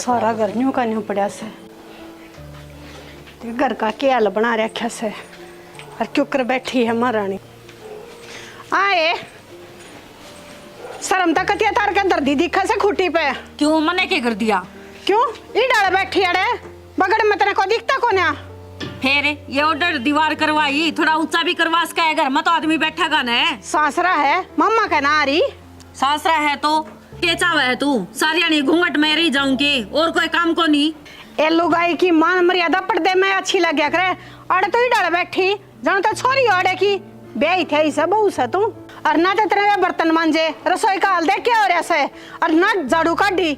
सारा घर न्यू का न्यू पड़ा से घर का क्या हाल बना रखा से और क्यों कर बैठी है महारानी आए शर्म तक कतिया तार के अंदर दी दिखा से खूटी पे क्यों मने के कर दिया क्यों ई डाल बैठी अड़े बगड़ में तेरे को दिखता कौन है फिर ये ऑर्डर दीवार करवाई थोड़ा ऊंचा भी करवा सका है घर में तो आदमी बैठा गा न सासरा है मम्मा का ना आ रही सासरा है तो के चाव है तू सारियानी घूंघट में रही जाऊंगी और कोई काम को नहीं ए लुगाई की मान मर्यादा पर्दे में अच्छी लग करे अड़े तो ही डाल बैठी जान तो छोरी अड़े की बेई थे इसे बहू से तू और ना तो तेरे बर्तन मांजे रसोई का हाल देख क्या हो रहा से और ना झाड़ू काटी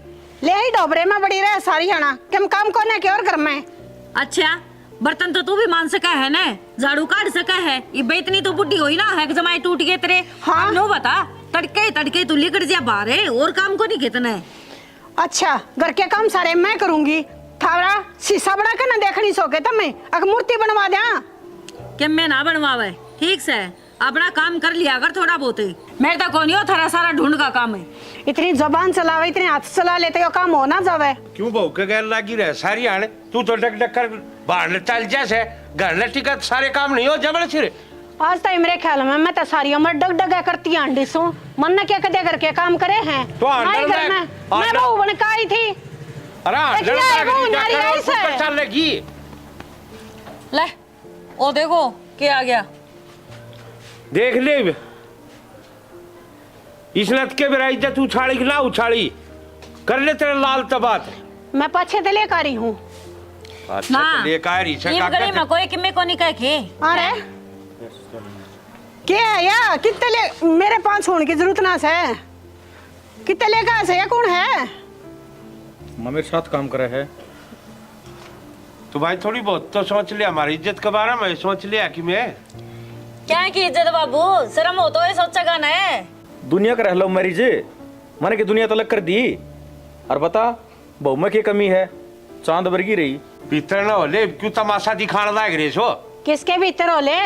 ले ही डोबरे में बड़ी रहे सारी आना कम काम को ना के और घर में अच्छा बर्तन तो तू भी मान सका है ना झाड़ू काट सका है ये बेतनी तो बुढ़ी हुई ना है जमाई टूट गए तेरे हाँ नो बता तड़के तड़के तू लिकड़ जा बाहर है और काम को नहीं कितना है अच्छा घर के काम सारे मैं करूंगी थावरा शीशा बना के ना देखनी सोके तब मैं अगर मूर्ति बनवा दे कि मैं ना बनवावे ठीक से अपना काम कर लिया अगर थोड़ा बहुत मेरे तो कोनी हो थारा सारा ढूंढ का काम है इतनी जबान चलावे इतने हाथ चला लेते हो काम हो ना जावे क्यों बहू के गैर लागी रहे सारी आने तू तो डक डक कर बाहर चल जैसे घर न टिकट सारे काम नहीं हो जबड़ सिरे आज तक मेरे ख्याल में मैं तो सारी उम्र डग डगा करती आंडी सो मन ने क्या कदे करके काम करे हैं तो अंदर मैं बहू बन का आई थी अरे अंदर चल लगी ले ओ देखो क्या आ गया देख ले इस नत के मेरा इज्जत उछाड़ी ना उछाड़ी कर ले तेरे लाल तबात मैं पछे ते लेकर आ रही हूँ अच्छा लेकर आ रही ये गली में कोई किम्मे को नहीं कह के अरे क्या है या कितने ले मेरे पास होने की जरूरत ना से कितने लेकर से या कौन है मेरे साथ काम करे है तो भाई थोड़ी बहुत तो सोच लिया हमारी इज्जत के बारे में सोच लिया कि मैं क्या की इज्जत बाबू शर्म हो तो ये सोचेगा ना दुनिया का रह लो मेरी जे मैंने की दुनिया तलक कर दी और बता बहु में की कमी है चांद वर्गी रही भीतर न हो ले क्यों तमाशा दिखाने लायक रे सो किसके भीतर हो ले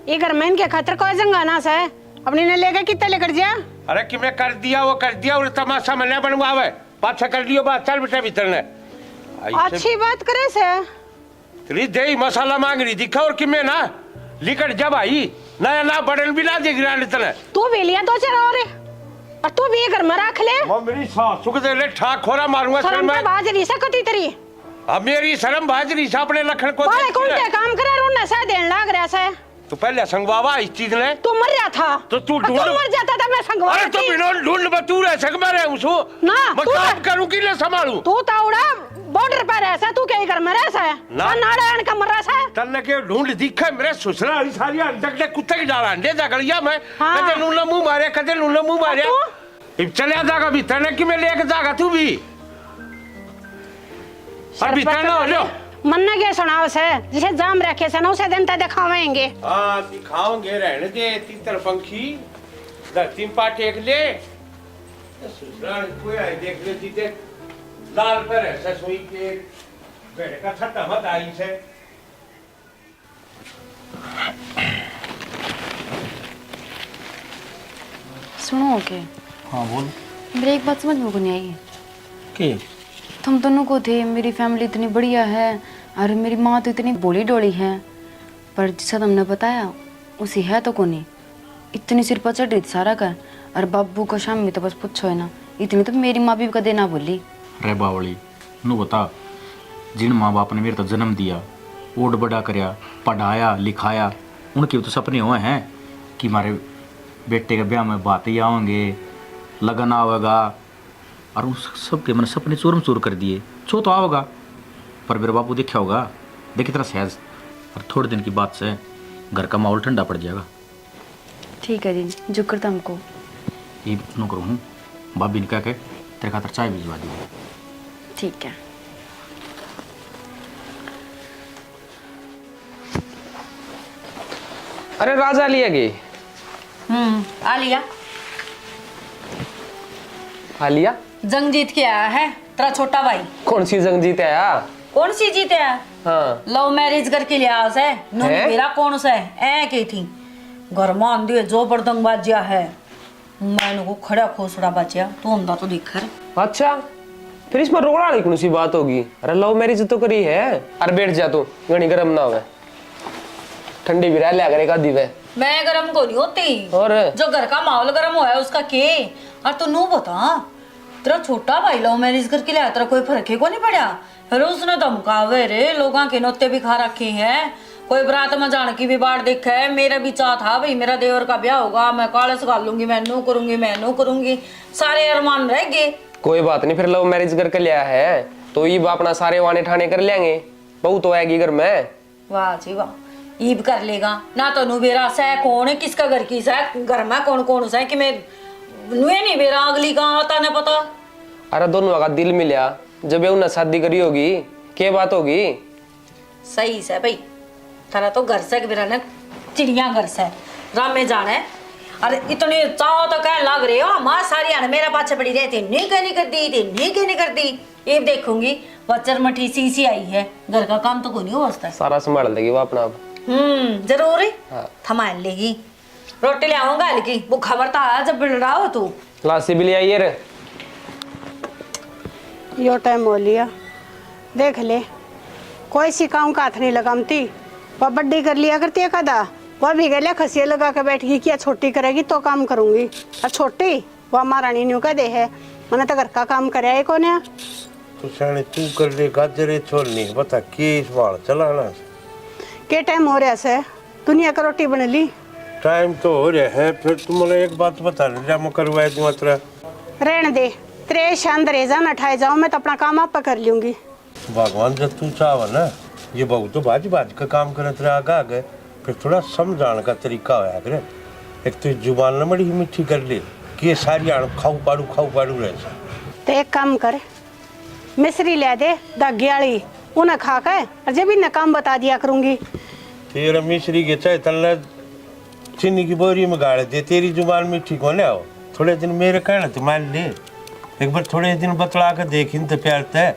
ये घर में इनके खतर कोई जंगाना से अपनी ने लेकर कितने लेकर जा अरे कि मैं कर दिया वो कर दिया और तमाशा में न बनवावे पाछा कर लियो बात चल बेटा भीतर ने अच्छी बात करे से तेरी दे मसाला मांग रही दिखा और कि मैं ना लिकट जब आई नया ना बड़न भी ना दिख रहा इतना तू भी लिया तो चला और तू भी घर में रख ले वो मेरी सास सुख दे ले ठाक खोरा मारूंगा शर्म में बाज रही से कती तेरी अब मेरी शर्म बाज रही से अपने लखन को बाले कौन के काम करे रोने से देन लाग रहा से तो पहले संगवावा इस चीज ने तू मर रहा था तो तू ढूंढ मर जाता था मैं संगवा अरे तो बिना ढूंढ बतू रह सक मैं रहूं सो ना मैं काम करूं कि ले संभालूं तू ताउड़ा बॉर्डर पर ऐसा तू क्या घर में रहसा है ना नारायण का मर रहा है तल के ढूंढ दिखा मेरे ससुरा वाली सारी अंडक डक कुत्ते की डाला अंडे जा गलिया मैं कदे नूना मुंह मारे कदे नूना मुंह मारे अब चले जागा भीतर ने कि मैं लेके जागा तू भी और भीतर ना हो लो मन ने क्या सुनाओ से जिसे जाम रखे से ना उसे दिन तक दिखावेंगे हाँ दिखाओगे रहने दे तीतर पंखी धरती पा टेक ले ससुराल कोई आई देख ले जीते लाल पर ऐसा सोई के बेटे का छट्टा मत आई से सुनो के हाँ बोल मेरी एक बात समझ में को नहीं आई कि तुम दोनों को थे मेरी फैमिली इतनी बढ़िया है और मेरी माँ तो इतनी बोली डोली है पर जिसा तुमने बताया उसी है तो कोनी इतनी सिर पर चढ़ रही थी सारा का और बाबू को शाम में तो बस पूछो है ना इतनी तो मेरी माँ भी कदे ना बोली रे बावली नू बता जिन माँ बाप ने मेरे तो जन्म दिया ओड बड़ा करया पढ़ाया लिखाया उनके तो सपने हुए हैं कि हमारे बेटे के ब्याह में बातें आवेंगे लगन आवेगा और उस सब के मैंने सपने चूरम चूर कर दिए छो तो आओगा पर मेरे बापू देखा होगा देखी तरह सहज और थोड़े दिन की बात से घर का माहौल ठंडा पड़ जाएगा ठीक है जी जो करता हमको ये नो करूँ हूँ भाभी ने कह के तेरे खातर चाय भिजवा दी ठीक है अरे राजा लिया गई आ लिया आ लिया जंग जीत के आया है तेरा छोटा भाई कौन सी जंग जीते आया कौन सी जीते आया हाँ लव मैरिज करके लिया से मेरा कौन सा है ए की थी घर मान दिए जो बर्दंग बाजिया है मैंने को खड़ा खोसड़ा बाजिया तो अंदा तो दिख रहा अच्छा फिर इसमें रोड़ा वाली कौन सी बात होगी? अरे लव मैरिज तो करी है। अरे बैठ जा तू, घनी गरम ना हो, ठंडी भी रह लिया करेगा दीवे। मैं गरम को नहीं होती, और जो घर का माहौल गरम हुआ है उसका के। और तू नू बता, तेरा छोटा भाई लव मैरिज करके लाया, तेरा कोई फर्क ही को नहीं पड़ा? फिर उसने धमकावे रे, लोगों के नोते भी खा रखे हैं, कोई बरात में जाने की भी बाढ़ देखा है। मेरा भी चाह था भाई मेरा देवर का ब्याह होगा, मैं कालस गाल लूंगी, मैं नू करूंगी, सारे अरमान रह गए। कोई बात नहीं, फिर लव मैरिज करके लिया है तो ये अपना सारे वाने ठाने कर लेंगे, बहू तो आएगी घर में। वाह जी वाह, ईब कर लेगा ना। तो नु बेरा सह कौन है, किसका घर की सह, घर में कौन कौन सह कि मैं नुए नहीं बेरा अगली कहाँ आता न पता। अरे दोनों का दिल मिला, जब उन्हें शादी करी होगी क्या बात होगी? सही से भाई, थारा तो घर से बेरा न चिड़िया घर से राम में जाना है। अरे इतने चाहो तो कह लग रहे हो माँ सारी आने मेरा पाछे पड़ी रहती, नहीं कहनी कर दी। ये देखूंगी बच्चर मठी सी आई है, घर का काम तो कोई नहीं हो बसता। सारा संभाल देगी वो अपना आप। जरूर है। हाँ। थमा लेगी, रोटी ले आऊंगा हल्की, वो खबर तो आया जब बिल रहा हो तू। लासी भी ले आई रे। यो टाइम हो लिया, देख ले कोई सी काम का हाथ नहीं लगामती, वह बड्डी कर लिया करती है कदा, वह भी गले खसिया लगा के बैठ गई कि छोटी करेगी तो काम करूंगी। और छोटी वह महारानी न्यू का दे है, मैंने तो घर का काम करे है कौन है। तो शाने तू कर ले गाजरे छोड़नी, बता के इस बार चलाना। के टाइम हो रहा से दुनिया का रोटी बन ली? टाइम तो हो रहा है, फिर तुम मुझे एक बात बता ले, मैं करवाए दूंगा तेरा। रहने दे, तेरे शान दरेजा न उठाए जाऊं, मैं तो अपना काम आप कर लूंगी। भगवान जब तू चाहो ना, ये बहू तो बाज का काम करे तेरे आगे, फिर थोड़ा समझाने का तरीका होया करे। एक तो जुबान न बड़ी मीठी कर ले कि ये सारी आण खाऊ पाड़ू रहे। तो एक काम कर, मिश्री ले दे धागे वाली, उन्हें खा के और जब इन्हें काम बता दिया करूंगी। तेरा मिश्री के चाहे तलना चीनी की बोरी में गाड़ दे, तेरी जुबान मीठी कोने आओ। थोड़े दिन मेरे कहना तो मान ले, एक बार थोड़े दिन बतला कर देखी तो प्यार तय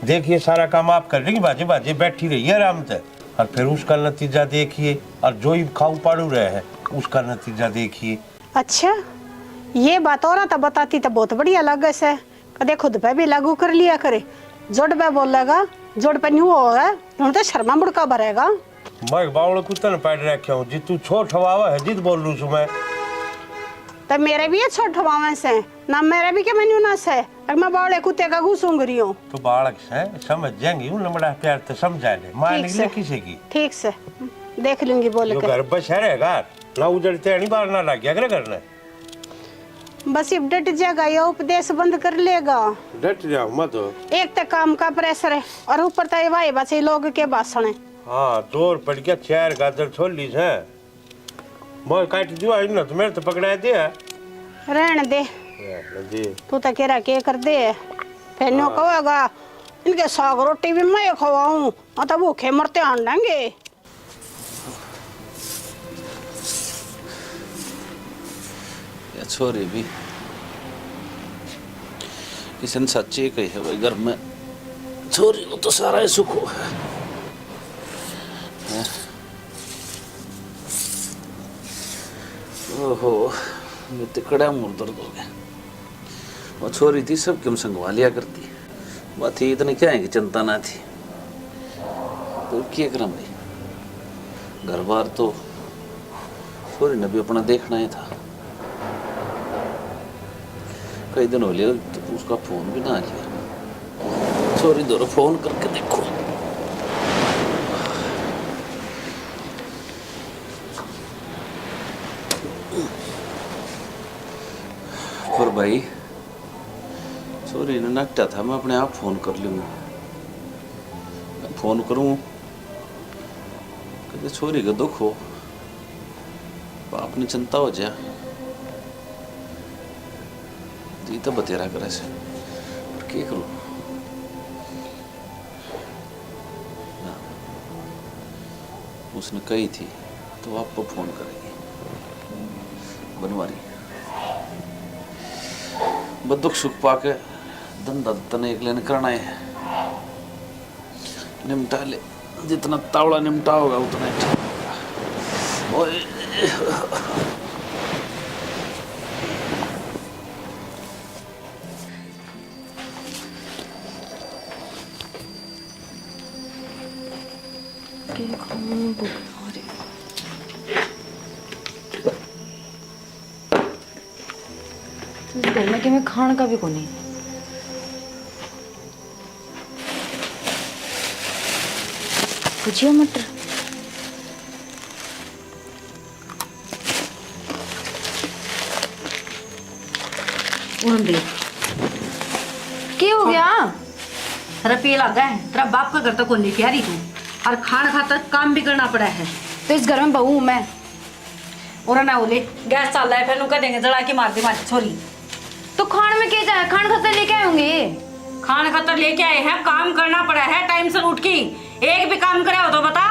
देखिए, सारा काम आप कर लेंगे, बाजे बैठी रही है आराम से, और फिर उसका नतीजा देखिए, और जो ही खाऊ पाड़ू रहे हैं उसका नतीजा देखिए। अच्छा ये बात और तो बताती तो बहुत बढ़िया लगे से, कदे खुद पे भी लागू कर लिया करे। जोड़ पे बोलेगा, जोड़ पे न्यू होगा तो शर्मा मुड़का भरेगा। मैं बावड़ कुत्ता पैड रखा हूँ, जी तू छोट हवावा है जिद बोल लू मैं। तो मेरे भी ये छोट हवावे से ना, मेरे भी क्या मेन्यू ना से, अगर मैं बावड़े कुत्ते का घुसूंग रही हूँ। तो बालक से समझ जाएंगी, उन बड़ा प्यार तो समझा ले, मान ले किसी की। ठीक से देख लूंगी बोल के। घर बस रहेगा ना, उजड़ते नहीं बाहर ना लग गया करे करना। बस अब डट जाएगा, ये उपदेश बंद कर लेगा। डट जाओ मत। एक तो काम का प्रेशर है और ऊपर तो वाई बचे लोग के भाषण है। हाँ जोर पड़ गया, 4 गाजर छोड़ ली है, मैं काट दिया ना तो मेरे तो पकड़ा दिया। रहने दे, तू तो कह रहा के कर दे, फिर नो कहेगा इनके साग रोटी भी मैं खवाऊं, तो भूखे मरते आन लेंगे। छोरी भी किसी ने सच्ची कही है भाई, घर में छोरी को तो सारा ही सुख हो है। ओहो ये तिकड़ा मुर दर्द हो गया। वो छोरी थी सब क्यों संगवा लिया करती, बात ही इतनी क्या है कि चिंता ना थी, तो क्या करम भाई, घर बार तो छोरी ने भी अपना देखना ही था। कई दिन हो लिया तो उसका फोन भी ना लिया, छोरी दोनों फोन करके देखो। पर भाई छोरी ने नकटा था, मैं अपने आप फोन कर लूंगा, फोन करूं कहते छोरी का दुख हो, बाप ने चिंता हो जाए, जी तो बतेरा करे से क्या करूं। उसने कही थी तो आपको फोन करेगी बनवारी, बदुख सुख पाके धंधा तने एक लेने करना है, निमटा ले, जितना तावड़ा निमटा होगा उतना ही ठीक होगा। के खाऊं भूख आ रही तो इस घर में कि मैं खाने का भी को नहीं भुजिया मटर उड़न क्या हो गया? तेरा पे लगा है, तेरा बाप का घर तक को लेके आ रही तू और खाना खाता काम भी करना पड़ा है। तो इस घर में बहू हूं मैं। और ना बोले गैस चल रहा है, फिर नुका देंगे जला के मार दे मारी छोरी। तो खाने में क्या जाए? खाना खाता लेके आए होंगे। खाना खाता लेके आए हैं, काम करना पड़ा है टाइम से उठ के। एक भी काम करे हो तो बता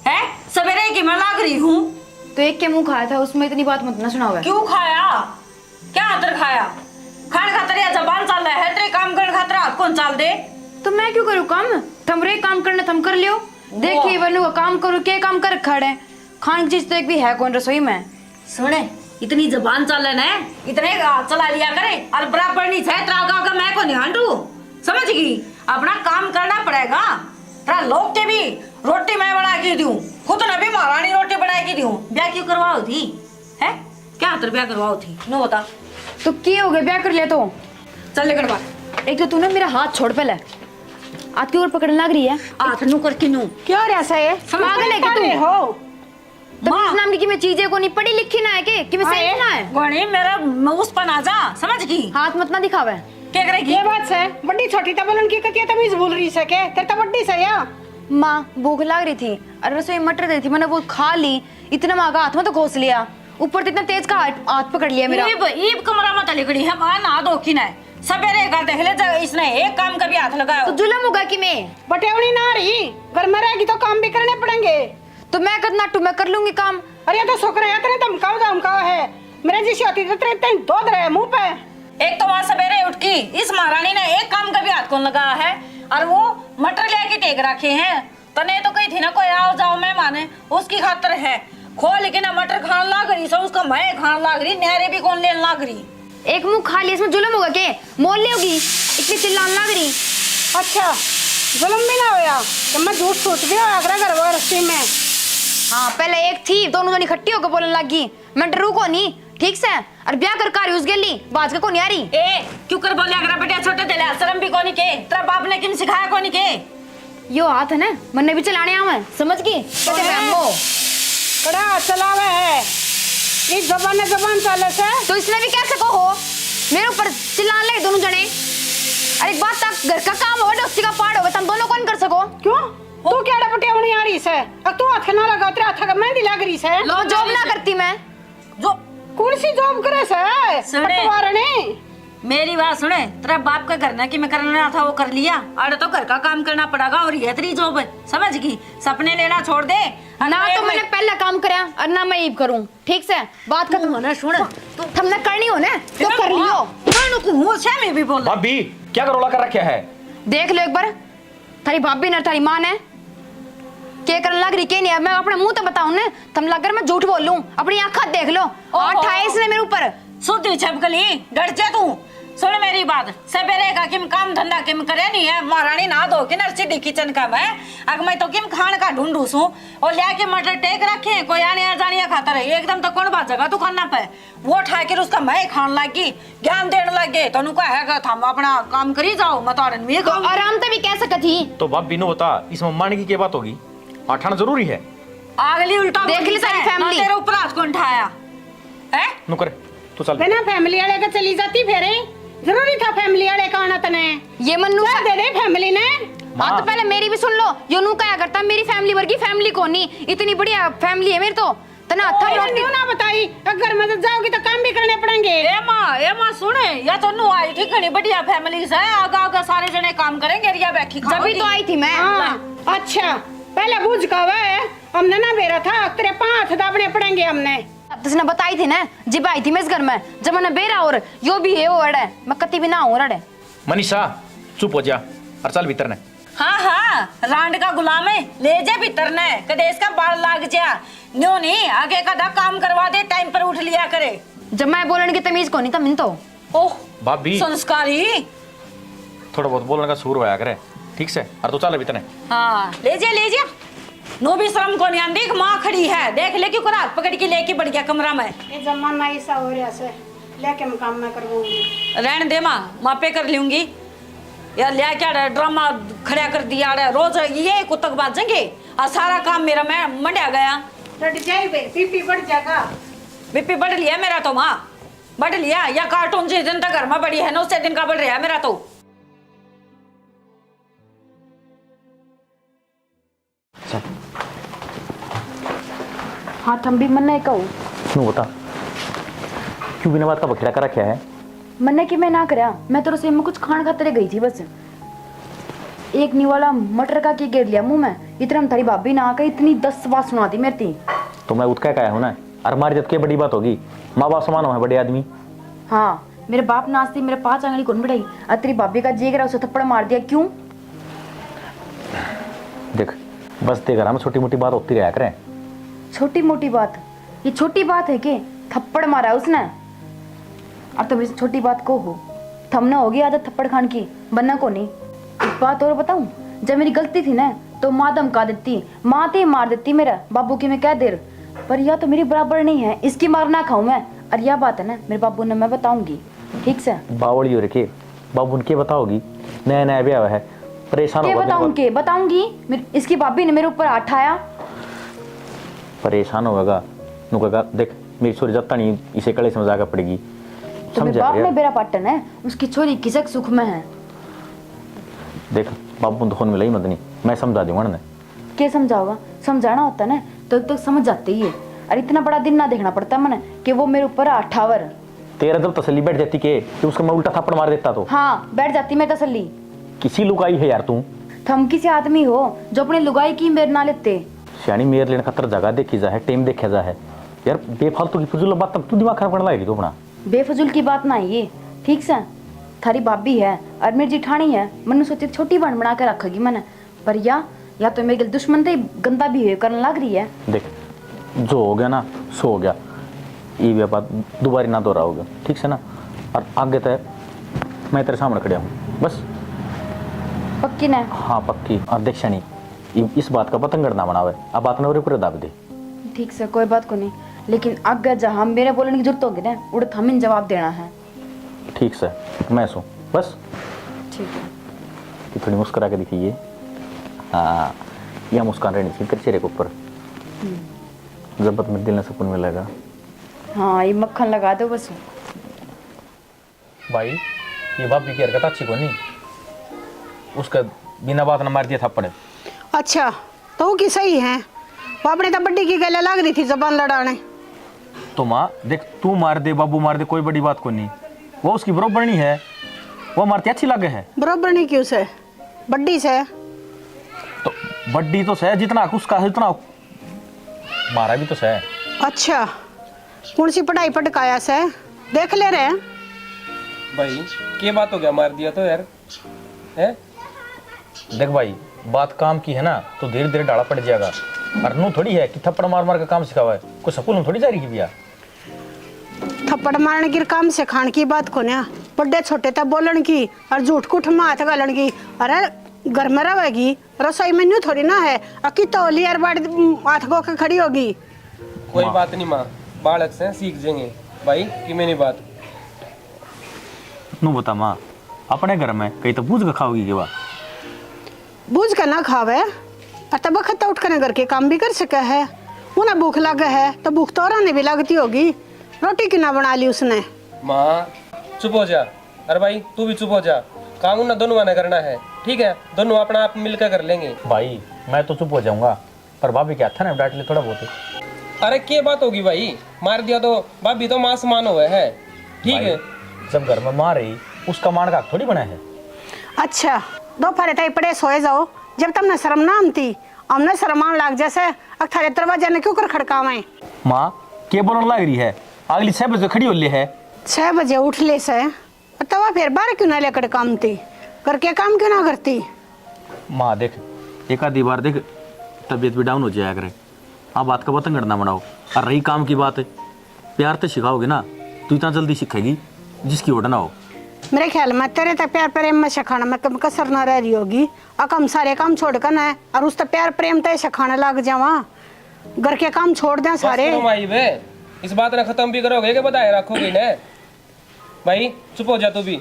है, सवेरे की मैं लाग रही हूँ। तो एक के मुंह खाया था, उसमें इतनी बात मत ना सुनाओ। क्यों खाया? क्या हाथ खाया? खाना खातर या जबान चल रहा है, तेरे काम करने खातर हाथ कौन चाल दे? तो मैं क्यों करूँ काम? थमरे काम करना थम कर लियो। देखिए बनू काम करूँ, क्या काम कर खड़े। खाने की चीज तो एक भी है कौन रसोई में? सुने, इतनी जबान चल ना, इतने हाथ चला लिया करे और बराबर नहीं है त्रागा का मैं को नहीं हांडू, समझ गई? अपना काम करना पड़ेगा। तेरा लोग के भी रोटी मैं बना के दूं, खुद न भी महारानी रोटी बना के दूं। ब्याह क्यों करवाओ थी है? क्या हाथ ब्याह करवाओ थी नो बता। तो क्या हो गया? ब्याह कर लिया तो चल लेकर बार। एक तो तूने मेरा हाथ छोड़ पहले, हाथ की ओर पकड़ने लग रही है। हाथ नु करके नु क्या रे ऐसा है? पागल है क्या तू? हो तो इस नाम की मैं चीजें को नहीं पढ़ी लिखी ना है कि मैं सही ना है। गोणी मेरा उस पर आ जा, समझ गई? हाथ मत ना दिखावे। क्या करेगी? ये बात से बड़ी छोटी तबलन की कतिया तमीज भूल रही सके तेरे तो बड़ी से या माँ भूख लग रही थी और रसोई मटर दी थी, मैंने वो खा ली। इतना मांगा हाथ में तो घोस लिया, ऊपर तो इतना तेज का हाथ पकड़ लिया मेरा। ईब कमरा मत लिखड़ी है, मां ना दो की ना सवेरे कर देख ले, इसने एक काम का भी हाथ लगाया तो जुलम होगा कि मैं बटेवनी ना रही, घर में रहेगी तो काम भी करने पड़ेंगे। तो मैं करना टू मैं कर लूंगी काम। अरे ये तो शुक्र है तेरे धमकाओ है, मेरे जैसी होती तो तेरे इतने दूध रहे मुंह पे। एक तो वहां सवेरे उठ की इस महारानी ने एक काम का भी हाथ कौन लगाया है, और वो मटर लेके टेक रखे हैं। तो नहीं तो कही थी ना कोई आओ जाओ मेहमान है, उसकी खातर है खो, लेकिन मटर खान लाग रही सब उसका मैं खान लाग रही, नहरे भी कौन लेने लाग रही। एक मुंह खा लिया, इसमें जुलम होगा के? मोल ले होगी इतनी चिल्लाने लग रही। अच्छा जुल्म भी ना होया तो मैं झूठ सोच भी होया करे घर वो रस्सी में। हाँ पहले एक थी, दोनों जनी इकट्ठी होकर बोलने लगी। मैं डरू को नहीं ठीक से, और ब्याह कर कारी उस गेली बाज के को नहीं आ रही। ए क्यों कर बोले अगर बेटा छोटे दिले शर्म भी कोनी के, तेरा बाप ने किम सिखाया कोनी के? यो हाथ है ना मन्ने भी चलाने आवे, समझ गई? कहते हैं हमको कड़ा चलावे है ये जबान चाले से। तो इसने भी कैसे को हो मेरे ऊपर चिल्लाने लगे दोनों जने। अरे एक बात तक घर का काम हो उसी का पाड़ हो, तुम दोनों कौन कर सको? क्यों तू क्या बटेवनी आ रही से? अब तू हाथ ना लगा, तेरे हाथ का मेहंदी लग रही से। लो जॉब ना करती मैं। जो कौन सी जॉब करे से? सुने। पटवारनी मेरी बात सुने, तेरा बाप का घर ना कि मैं करना था वो कर लिया, अरे तो घर का काम करना पड़ेगा। और ये तेरी जॉब समझ गई, सपने लेना छोड़ दे। ना तो मैंने पहला काम करा और ना मैं ईब करूं, ठीक से? बात खत्म होना सुन, तुमने करनी हो ना तो कर लियो। मैं भी बोल भाभी क्या करोला कर रखा है? देख लो एक बार, थारी भाभी ने थारी मां ने क्या करने लग रही के नहीं है। मैं अपने मुंह तो बताऊं ना, तुम लग कर मैं झूठ बोल लूं, अपनी आंखें देख लो। 28 ने मेरे ऊपर सुधी छपकली डर जा तू। सुन मेरी बात, सवेरे का किम काम धंधा किम करे नहीं है, महारानी ना दो कि नरसी किचन का मैं अग मैं तो किम खान का ढूंढू सू और लिया के मटर टेक रखे हैं, कोई आने जानिया खाता रहे एकदम तो कौन बात जगह तू खाना पे वो उठा के उसका मैं खान लगी, ज्ञान देने लगे तो उनको है थम अपना काम करी जाओ मतौरन में तो आराम से भी कह सकती। तो भाभी नो बता इसमें माने की क्या बात होगी? आठाना जरूरी है। अगली उल्टा देख ली सारी फैमिली तेरे ऊपर हाथ कौन उठाया है? नो करे तो चल बिना फैमिली वाले का चली जाती फेरे, जरूरी था फैमिली वाले का आना तने। ये मन्नू क्या दे दे फैमिली ने? हाँ तो पहले मेरी भी सुन लो, यो नू क्या करता मेरी फैमिली वर्गी फैमिली को नहीं, इतनी बढ़िया फैमिली है मेरी तो तना था रोटी ना बताई अगर मैं जाओगी तो काम भी करने पड़ेंगे। ए मां सुने या तो नु आई थी घनी बढ़िया फैमिली से, आगा आगा सारे जने काम करेंगे रिया बैठी खाओगी। जब भी तो आई थी मैं। हाँ, अच्छा पहले बुझ का वे हमने ना बेरा था तेरे 5 दाबने पड़ेंगे हमने। अब तुझने बताई थी ना जब आई थी मैं इस घर में, जब मैंने बेरा और यो भी है वो अड़े मैं कति भी ना हूँ अड़े। मनीषा चुप हो जा और चल भीतर ने। हाँ हाँ रांड का गुलाम है, ले जा भीतर ने कदेश का बाल लाग जा न्यो नहीं आगे का दा काम करवा दे, टाइम पर उठ लिया करे। जब मैं बोलने की तमीज को नहीं था मिन तो ओह भाभी संस्कारी थोड़ा बहुत बोलने का सूर होया करे ठीक से, और तो चल भीतर ने। हाँ ले जा नो भी शर्म को नहीं आंदी, माँ खड़ी है देख ले क्यों हाथ पकड़ के लेके बढ़ गया कमरा में। ये जमाना ऐसा हो रहा से लेके मैं काम में करवाऊंगी। रहने दे माँ, मापे कर लूंगी यार। लिया क्या ड्रामा खड़ा कर दिया रे, रोज ये कुत्तक बाजेंगे और सारा काम मेरा मैं मंडा गया। रट जाए बे, बीपी बढ़ जाएगा। बीपी बढ़ लिया मेरा तो माँ, बढ़ लिया। या कार्टून जिस दिन तक घर में बड़ी है ना उस दिन का बढ़ रहा है मेरा तो। हाँ थम भी मन नहीं कहूँ क्यों बता, क्यों बिना बात का बखेड़ा कर रखा है? मन की मैं ना करा, मैं तो रसोई में कुछ खान खाते गई थी बस। एक निवाला मटर का की गिर लिया मुंह में, इतना में थारी भाभी ना आकर इतनी 10 बात सुना दी मेरी थी। तो मैं उठ क्या हूँ ना, और हमारी जब के बड़ी बात होगी, माँ बाप समान हो बड़े आदमी। हाँ मेरे बाप नाचती मेरे 5 आंगली कौन बढ़ाई, और तेरी भाभी का जी करा उसे थप्पड़ मार दिया। क्यों? देख बस देख रहा, हम छोटी मोटी बात होती रहा करें। छोटी मोटी बात, ये छोटी बात है कि थप्पड़ मारा उसने? और तब इस छोटी बात को हो थमना होगी आदत थप्पड़ खान की, बनना को नहीं। एक बात और बताऊं, जब मेरी गलती थी ना तो माँ धमका देती, माँ ते मार देती मेरा बाबू की मैं कह देर, पर यह तो मेरी बराबर नहीं है, इसकी मार ना खाऊं मैं। और यह बात है ना मेरे बाबू ने, मैं बताऊंगी ठीक से। बावड़ी हो रखे बाबू उनके बताओगी, नया नया ब्याह है, परेशान के होगा। बताऊंगी बताऊंगी इसकी भाभी ने मेरे ऊपर हाथ आया, परेशान होगा नु कहेगा देख मेरी छोरी जब नहीं इसे कड़े समझा कर पड़ेगी। तो मेरे बाप ने बेरा पाटन है, उसकी छोरी किसक सुख में है। देख बाबू तो फोन में लई मदनी, मैं समझा दूंगा ना। क्या समझाओगा? समझाना होता है ना तो समझ जाते ही है। और इतना बड़ा दिन ना देखना पड़ता मैंने कि वो मेरे ऊपर अठावर। तेरा जब तसल्ली बैठ जाती के कि उसको मैं उल्टा थप्पड़ मार देता तो। हाँ बैठ जाती मैं तसल्ली। किसी लुगाई है यार तू, थम किसी आदमी हो जो अपने लुगाई की मेरे ना लेते। सियानी मेरे लेने खतर जगह देखी जा है, टाइम देखा जा है यार। बेफालतू की फजूल बात तब तू दिमाग खराब करने लगी तू अपना। बेफजूल की बात ना है ये ठीक से। थारी भाभी है और मेरी जिठानी है, मैंने सोची छोटी बहन बना के रखेगी मैंने, पर या तो मेरे दुश्मन से गंदा बिहेव करने लग रही है। देख जो हो गया ना सो हो गया, ये बात दोबारा ना दोहराओगे ठीक से ना। और आगे तय मैं तेरे सामने खड़ा हूँ बस। पक्की ने? हाँ पक्की। और देख शनी इस बात का पतंगड़ ना बनावे, अब बात ना पूरे दाब दे। ठीक से कोई बात को नहीं, लेकिन आगे जहाँ मेरे बोलने की जरूरत होगी ना उड़े हमें जवाब देना है। ठीक से मैं सो बस। ठीक है। कि थोड़ी मुस्कुरा के दिखिए। हाँ यह मुस्कान रहनी चाहिए तेरे चेहरे के ऊपर, जब मेरे दिल में सुकून मिलेगा। हाँ ये मक्खन लगा दो बस। भाई ये भाभी की हरकत अच्छी को नहीं, उसका बिना बात न मार दिया थप्पड़। अच्छा तो वो की सही है, वो अपने तो बड्डी की गले लग रही थी जबान लड़ाने। तो माँ देख तू मार दे बाबू मार दे कोई बड़ी बात को नहीं, वो उसकी बरोबर नहीं है, वो मारती अच्छी लगे है। बरोबर नहीं क्यों से, बड्डी से तो बड्डी तो सह जितना उसका है उतना मारा भी तो सह। अच्छा कौन सी पढ़ाई पटकाया से देख ले रहे हैं। भाई क्या बात हो गया, मार दिया तो यार है। देख भाई बात काम की है ना तो धीरे धीरे डाला पड़ जाएगा, और नू थोड़ी है कि थप्पड़ मार मार का काम सिखावा है, कोई स्कूल में थोड़ी जा रही की भैया। थप्पड़ मारने की काम से खान की बात को ना, बड़े छोटे तब बोलन की और झूठ कुठ में हाथ गालन की। अरे घर में रहेगी रसोई में न्यू थोड़ी ना है, अकी तौली और बड़ हाथ गो के खड़ी होगी। कोई बात नहीं माँ, बालक से सीख जाएंगे भाई कि मैंने बात। नू बता माँ अपने घर में कहीं तो बूझ के खाओगी के बा? बूझ के ना खावे और तब वक्त उठ कर घर के काम भी कर सके है। उन्हें भूख लगे है तो भूख तो और भी लगती होगी, रोटी क्यों ना बना ली उसने। माँ चुप हो जा, अरे भाई तू भी चुप हो जा, काम ना दोनों ने करना है ठीक है, दोनों अपना आप मिलकर कर लेंगे। भाई मैं तो चुप हो जाऊंगा, पर भाभी क्या था ना डांट ले थोड़ा बहुत। अरे क्या बात होगी भाई, मार दिया तो भाभी तो माँ समान हुए है ठीक है। जब घर में माँ रही उसका मान का थोड़ी बना है। अच्छा दोपहर तय पड़े सोए जाओ, जब तुमने शर्म ना आती हमने शर्मान लाग जैसे अठारे दरवाजा ने क्यों कर खड़कावे। माँ के बोलने लग रही है, अगली 6 बजे खड़ी हो ले है। 6 बजे उठ ले से तब फिर 12 क्यों ना लेकर कामती, करके काम क्यों ना करती। माँ देख एक आधी बार देख तबीयत भी डाउन हो जाया करे, हाँ बात का पतंगड़ ना बनाओ। और रही काम की बात है, प्यार तो सिखाओगे ना तो इतना जल्दी सीखेगी जिसकी ओढ़ ना हो। मेरे ख्याल में तेरे तो प्यार प्रेम में सिखाने में कम कसर ना रह रही होगी। अकम सारे काम छोड़ कर ना और उस तो प्यार प्रेम तो सिखाने लग जावा, घर के काम छोड़ दें सारे। माई बे इस बात ने खत्म भी करोगे कि बताए रखोगे ना भाई? चुप हो जा तू भी,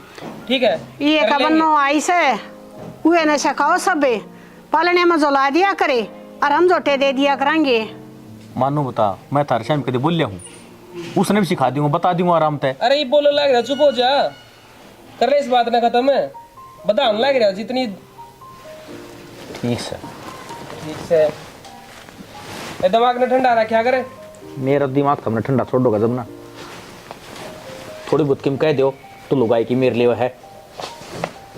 ठीक है? ये कर का लेंगे। बनो आई से हुए ने सिखाओ सबे, पालने में जला दिया करे और हम जोटे दे दिया करेंगे। मानो बता, मैं थारे शाम कभी बोल लिया हूँ? उसने भी सिखा दूंगा, बता दूंगा आराम से। अरे ये बोलो लग रहा, चुप हो जा, कर ले इस बात ने खत्म है। बताने लग रहा जितनी ठीक है, ठीक से ये दिमाग ने ठंडा रखा करे। मेरा दिमाग तुमने ठंडा छोड़ोगा जब ना, थोड़ी बहुत किम कह दो तो लुगाई की मेरे लिए है,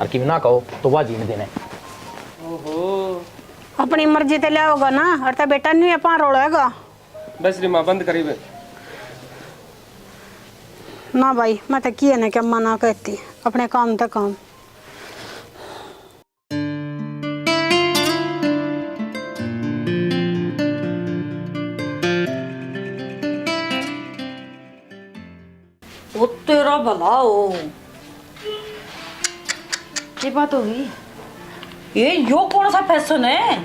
और किम ना कहो तो वह जीने देने। ओहो अपनी मर्जी ते लिया ना, और तो बेटा नहीं अपना रोड़ेगा। बस री माँ बंद करी बे। ना भाई मैं तो किए ना क्या मना कहती, अपने काम तक काम। वो तेरा भला हो। ये बात होगी। ये यो कौन सा फैशन है?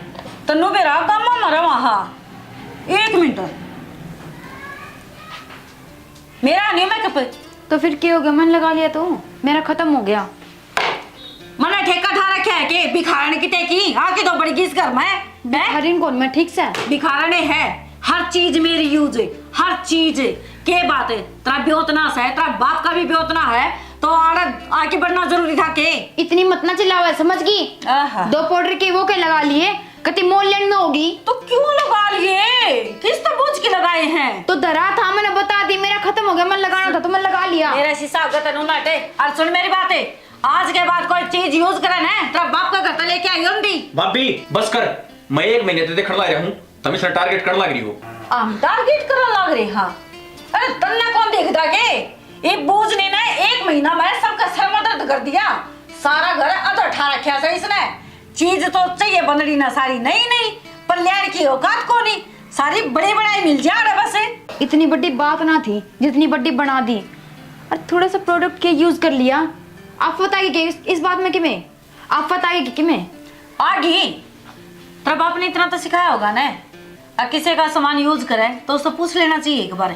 तन्नू बेरा गामा मरा वहां। एक मिनट, मेरा नहीं मेकअप। तो फिर क्या हो गया? मन लगा लिया तो मेरा खत्म हो गया। मैंने ठेका ठा रखा है कि भिखारन की टेकी आके तो बड़ी किस घर में हरिन कौन मैं ठीक से? भिखारने है, हर चीज मेरी यूज है, हर चीज के बात है। तेरा ब्योतना है, तेरा बाप का भी ब्योतना है, तो आगे बढ़ना जरूरी था के। इतनी मत ना चिल्लाओ, समझ गई? आहा। 2 पाउडर के वो के लगा लिए, कति मोल लेन में होगी तो क्यों लगा लिए? किस तो बूझ के लगाए हैं? तो धरा था, मैंने बता दी, मेरा खत्म हो गया, मन लगाना था तो मैं लगा लिया। मेरा शीशा तनु नाटे। और सुन मेरी बात है, आज के बाद कोई चीज यूज करे ना, तेरा बाप का घर लेके आई होंगी। भाभी बस कर, मैं 1 महीने से खड़ा रहा हूँ, तुम इसने टारगेट कर लग रही हो। हम टारगेट करने लग रहे। हाँ अरे तन्ने कौन देखता के? ये बूझ ने ना 1 महीना में सबका सर में दर्द कर दिया, सारा घर अदर ठा रखा था इसने। चीज तो चाहिए बनड़ी ना सारी, नहीं नहीं पर लेन की औकात को नहीं, सारी बड़ी बड़ाई मिल जाए बस। इतनी बड़ी बात ना थी जितनी बड़ी बना दी, और थोड़ा सा प्रोडक्ट के यूज कर लिया। आप बताइए इस बात में किमें? आप बताइए किमें? आगी तेरा बाप ने इतना तो सिखाया होगा ना, और किसी का सामान यूज करे तो उससे पूछ लेना चाहिए एक बार।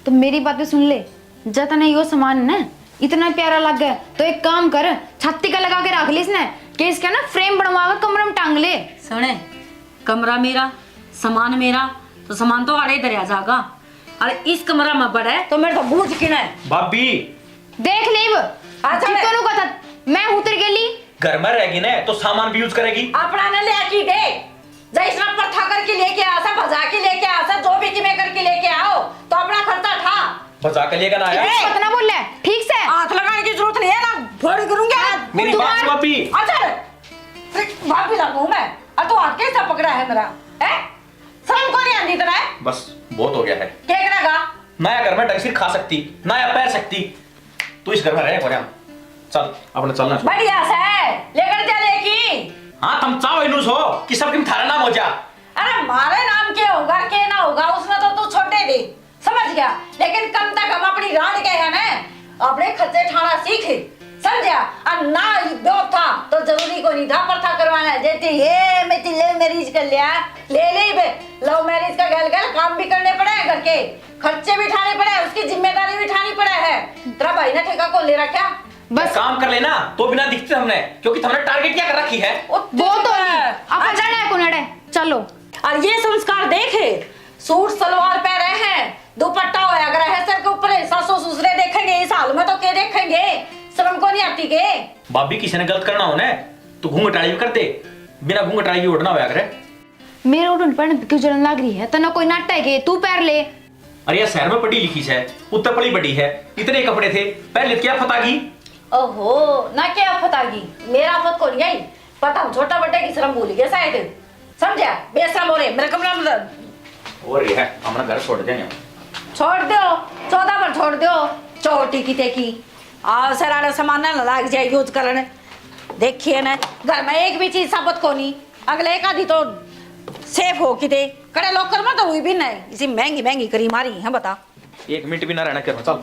तो मेरी बातें सुन ले, जतने यो सामान ना इतना प्यारा लग गया तो एक काम कर, छत्ती का लगा के रख ली इसने, कि इसका ना फ्रेम बनवा कर कमरे में टांग ले। सुने, कमरा मेरा, सामान मेरा, तो सामान तो आड़े दरिया जागा, और इस कमरा में बड़ा है तो मेरे तो बूझ किना है। भाभी देख लीब, अच्छा दोनों का था, मैं उतर गेली, घर में रहेगी ना तो सामान भी यूज करेगी। अपना ने ले आकी दे, जैसा प्रथा करके लेके आ सा, भजा के लेके आ सा, जो भी किमे करके लेके आओ तो अपना खर्चा था। बचा के लेकर आया। पता ना बोल ले, ठीक से हाथ लगाने की जरूरत नहीं है ना, फोड़ करूंगा मेरी बात सुन भाभी। अच्छा भाभी लगूं मैं, और तू हाथ कैसा पकड़ा है मेरा? है शर्म को नहीं आती तेरा? बस बहुत हो गया है। क्या करेगा? नया घर में ढंग से खा सकती, नया पैर सकती, तू इस घर में रहे को चल अपने चलना। बढ़िया से लेकर जा लेकी। हाँ तुम चाहो इनूस हो कि सब तुम थारा नाम हो जा। अरे मारे नाम के होगा के ना होगा उसमें तो तू छोटे दे, समझ गया? लेकिन कम तक हम अपनी रान के है ना, अपने खर्चे ठाना सीख, समझा? और ना दो था तो जरूरी को नहीं था प्रथा करवाना। जैसे ये मैं लव मैरिज कर लिया, ले ले बे, लव मैरिज का गल गल काम भी करने पड़े हैं, घर के खर्चे भी उठाने पड़े हैं, उसकी जिम्मेदारी भी उठानी पड़े है। तेरा भाई ने ठेका को ले रखा, बस काम कर लेना तो बिना दिखते हमने, क्योंकि तुमने टारगेट क्या कर रखी है? वो तो अपन जाना है कुनड़े, चलो। और ये संस्कार देखे, सूट सलवार पहने हैं, दुपट्टा होया अगर है सर के ऊपर, सासू ससुरे देखेंगे इस हाल में तो क्या देखेंगे? शर्म को नहीं आती के? भाभी किसी ने गलत करना हो ना तो घूंघटाई भी करते, बिना घूंघटाई भी उड़ना होया करे। मेरे उठन पर क्यों जलन लग रही है? तना कोई नाटक है के तू पैर ले। अरे यार शहर में पढ़ी लिखी है, उत्तर पड़ी बड़ी है, इतने कपड़े थे पहले क्या पता की? ओहो ना क्या फतागी, मेरा फत को नहीं आई पता, छोटा बड्डे की शर्म भूल गया शायद, समझा? बेशरम हो रहे मेरे कमरा में और ये है हमारा घर छोड़ देंगे, छोड़ दो, 14 पर छोड़ दो, चोटी की तेकी आ सरारा सामान ना लाग जाए यूज करने। देखिए ना घर में एक भी चीज साबत को नहीं, अगले एक आधी तो सेफ हो कि दे कड़े लोकल में तो हुई भी नहीं, इसी महंगी महंगी करी मारी है। बता 1 मिनट भी ना रहना कर, चल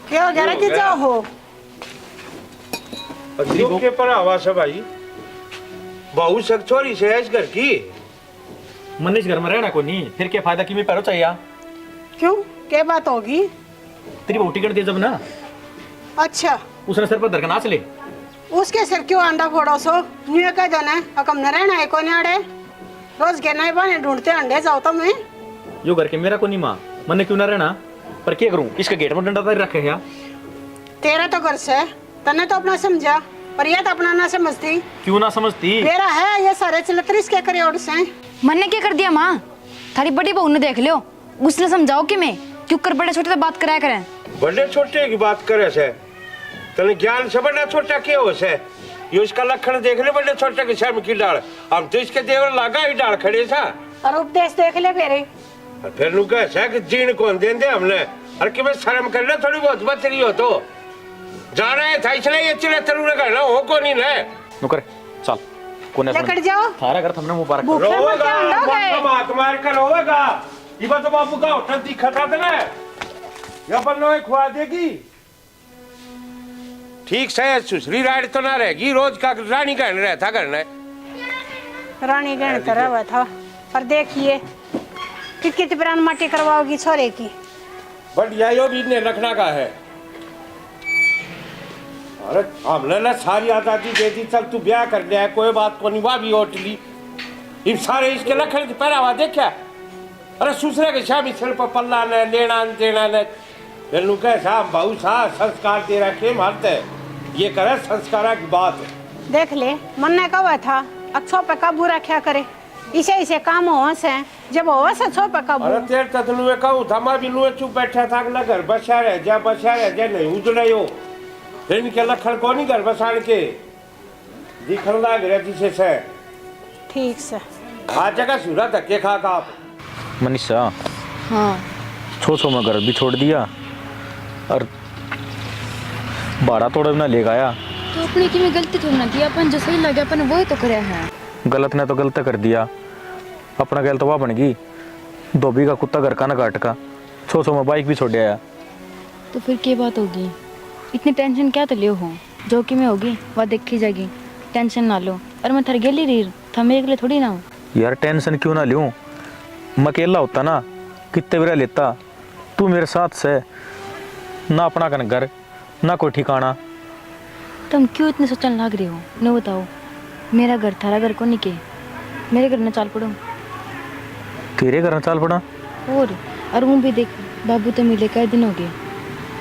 क्या कह रहे कि जाओ हो अजीब के पर आवाज है भाई, बहू सक छोरी से है इस घर की। मन इस घर में रहना को नहीं, फिर क्या फायदा कि मैं पैरो चाहिए? क्यों, क्या बात होगी? तेरी बहू टिकट दे जब ना, अच्छा, उसने सर पर धरकर नाच ले। उसके सिर क्यों अंडा फोड़ो सो? न्यू कह दो ना, अकम न रहना है कोने आड़े, रोज के नए बने ढूंढते अंडे जाओ तो मैं। यो घर के मेरा को नहीं माँ, मन क्यों ना रहना, पर क्या करूँ, इसके गेट में डंडा रखे है। तेरा तो घर से तने तो अपना समझा, पर ये तो अपना ना समझती। क्यों ना समझती? मेरा है ये सारे चलतरीस के करियोड़ से। मन ने क्या कर दिया माँ? थारी बड़ी बहू ने देख लियो, उसने समझाओ कि मैं क्यों कर बड़े छोटे तो बात कराया करें। बड़े छोटे की बात करे से, तने ज्ञान से बड़ा छोटा क्या हो से? ये उसका लक्षण देख ले, बड़े छोटे के शर्म की डाल, हम तो इसके देवर लागा ही डाल खड़े सा। और उपदेश देख ले फेरे। और फिर नु कैसा कि जीण कौन दे दे हमने, और कि मैं शर्म कर ले थोड़ी बहुत बचरी हो तो जा रहे था, इसलिए ये चिले तरुण का ना हो को नहीं ले नुकर चल कोने लेकर जाओ। थारा घर हमने मुबारक भूखे मरते अंडा गए। बात मार कर रोवेगा, ये बात तो बापू का होटल दिखा था ना, या बन्नो खुआ देगी। ठीक से सुसरी राइड तो ना रहेगी, रोज का रानी कहन रहता करना। रानी गण तरह हुआ था, पर देखिए कितनी पुरानी माटी करवाओगी छोरे की। बढ़िया यो भी ने रखना का है। अरे हमने ना सारी आजादी दे दी, चल तू ब्याह कर लिया, कोई बात को नहीं, वह भी होटली इन सारे इसके लखन के पहरावा देखा। अरे सुसरे के शामी सिर पर पल्ला न लेना न देना न, मेनू कैसा बहु सा संस्कार दे रखे मारते, ये करे संस्कारा की बात। देख ले मन ने कहा था अच्छो पे काबू रखा करे, इसे इसे काम हो से जब हो से अच्छो पे काबू। अरे तेरे तक नुए कहूँ था, मैं भी नुए चुप बैठा था कि घर बसा रह जा नहीं उजड़े हो, फिर इनके लखन को नहीं घर बसाण के दिखन लाग रहे जिसे से। ठीक से आज जगह सूरा धक्के खा का आप। मनीषा हाँ छो में घर भी छोड़ दिया और बाड़ा तोड़े ना ले गया। तो अपनी की में गलती थोड़ी ना की, अपन जो सही लगे अपन वही तो करे हैं। गलत ने तो गलत कर दिया, अपना गलत वह बन गई, धोबी का कुत्ता घर का ना काट का, छो में बाइक भी छोड़ आया। तो फिर क्या बात होगी, इतनी टेंशन क्या तो लियो हो, जो कि में होगी वह देखी जाएगी, टेंशन ना लो। और मैं थर गेली रही था, मेरे के लिए थोड़ी ना हो। यार टेंशन क्यों ना लूँ, मैं अकेला होता ना कितने बिरा लेता, तू मेरे साथ से ना अपना कन घर ना कोई ठिकाना। तुम क्यों इतने सोचने लग रही हो, न बताओ। मेरा घर थारा घर को नहीं के, मेरे घर में चाल पड़ो। तेरे घर में चाल पड़ा? और वो भी देख, बाबू तो मिले कई दिन हो गए,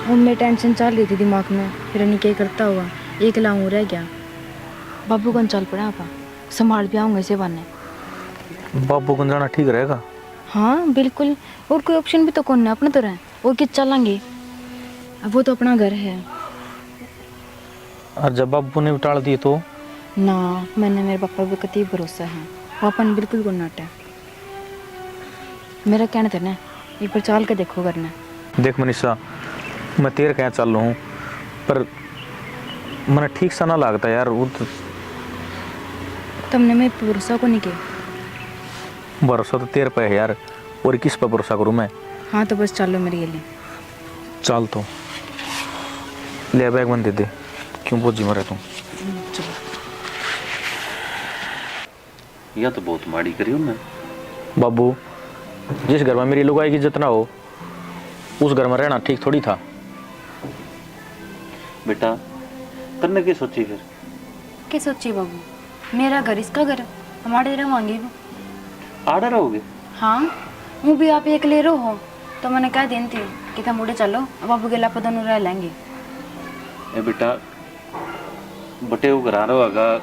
उनमें टेंशन चल रही थी दिमाग में, फिर नहीं क्या करता हुआ एक लाऊं रह गया। बाबू कौन चल पड़ा, आपा संभाल भी आऊँगा इसे बहाने। बाबू को जाना ठीक रहेगा? हाँ बिल्कुल, और कोई ऑप्शन भी तो कौन है, अपने तो रहे और किस चलेंगे, अब वो तो अपना घर है। और जब बाबू ने टाल दिए तो? ना, मैंने मेरे पापा पे कति भरोसा है, वो अपन बिल्कुल को नाटे। मेरा कहना था ना, एक बार चाल के देखो करना। देख मनीषा, मैं तेरे कहाँ चल रहा हूँ, पर मैंने ठीक सा ना लगता यार। वो तो तुमने मेरे पे भरोसा को नहीं किया। भरोसा तो तेरे पे है यार, और किस पर भरोसा करूँ मैं? हाँ तो बस चलो मेरे लिए। चल तो ले बैग बंद दे दे, क्यों बोझी मरे तू? यह तो बहुत माड़ी करी हूँ मैं। बाबू, जिस घर में मेरी लुगाई की इज्जत ना हो, उस घर में रहना ठीक थोड़ी था। बेटा करने की सोची फिर? क्या सोची बाबू, मेरा घर इसका घर, हमारे रह मांगे वो। आड़ा रहोगे? हाँ, वो भी आप एक ले रहो, तो मैंने कह देन थी कि तुम मुड़े चलो, बाबू के लापा दोनों रह लेंगे। ए बेटा बटे वो घरा रहोगा,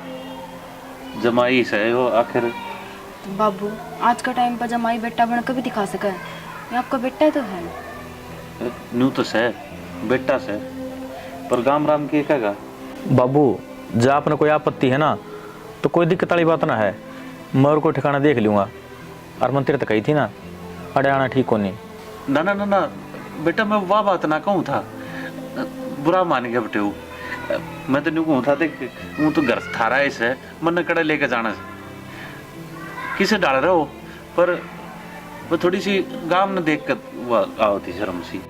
जमाई से हो आखिर। तो बाबू आज का टाइम पर जमाई बेटा बन कभी दिखा सका है, ये आपका बेटा तो है। न्यू तो से बेटा से, पर गाम राम के कहेगा। बाबू जब आपने कोई आपत्ति है ना, तो कोई दिक्कत वाली बात ना है, मैं और कोई ठिकाना देख लूँगा। और मंत्री तो कही थी ना, अड़े आना ठीक को नहीं। ना ना ना ना बेटा, मैं वाह बात ना कहूँ था, बुरा मान गया बेटे। वो मैं तो नहीं कहूँ था, देख वो तो घर थारा ऐसे मन कड़े लेके जाना किसे डाल रहे हो, पर वो थोड़ी सी गांव न देख कर आओ थी शर्म सी।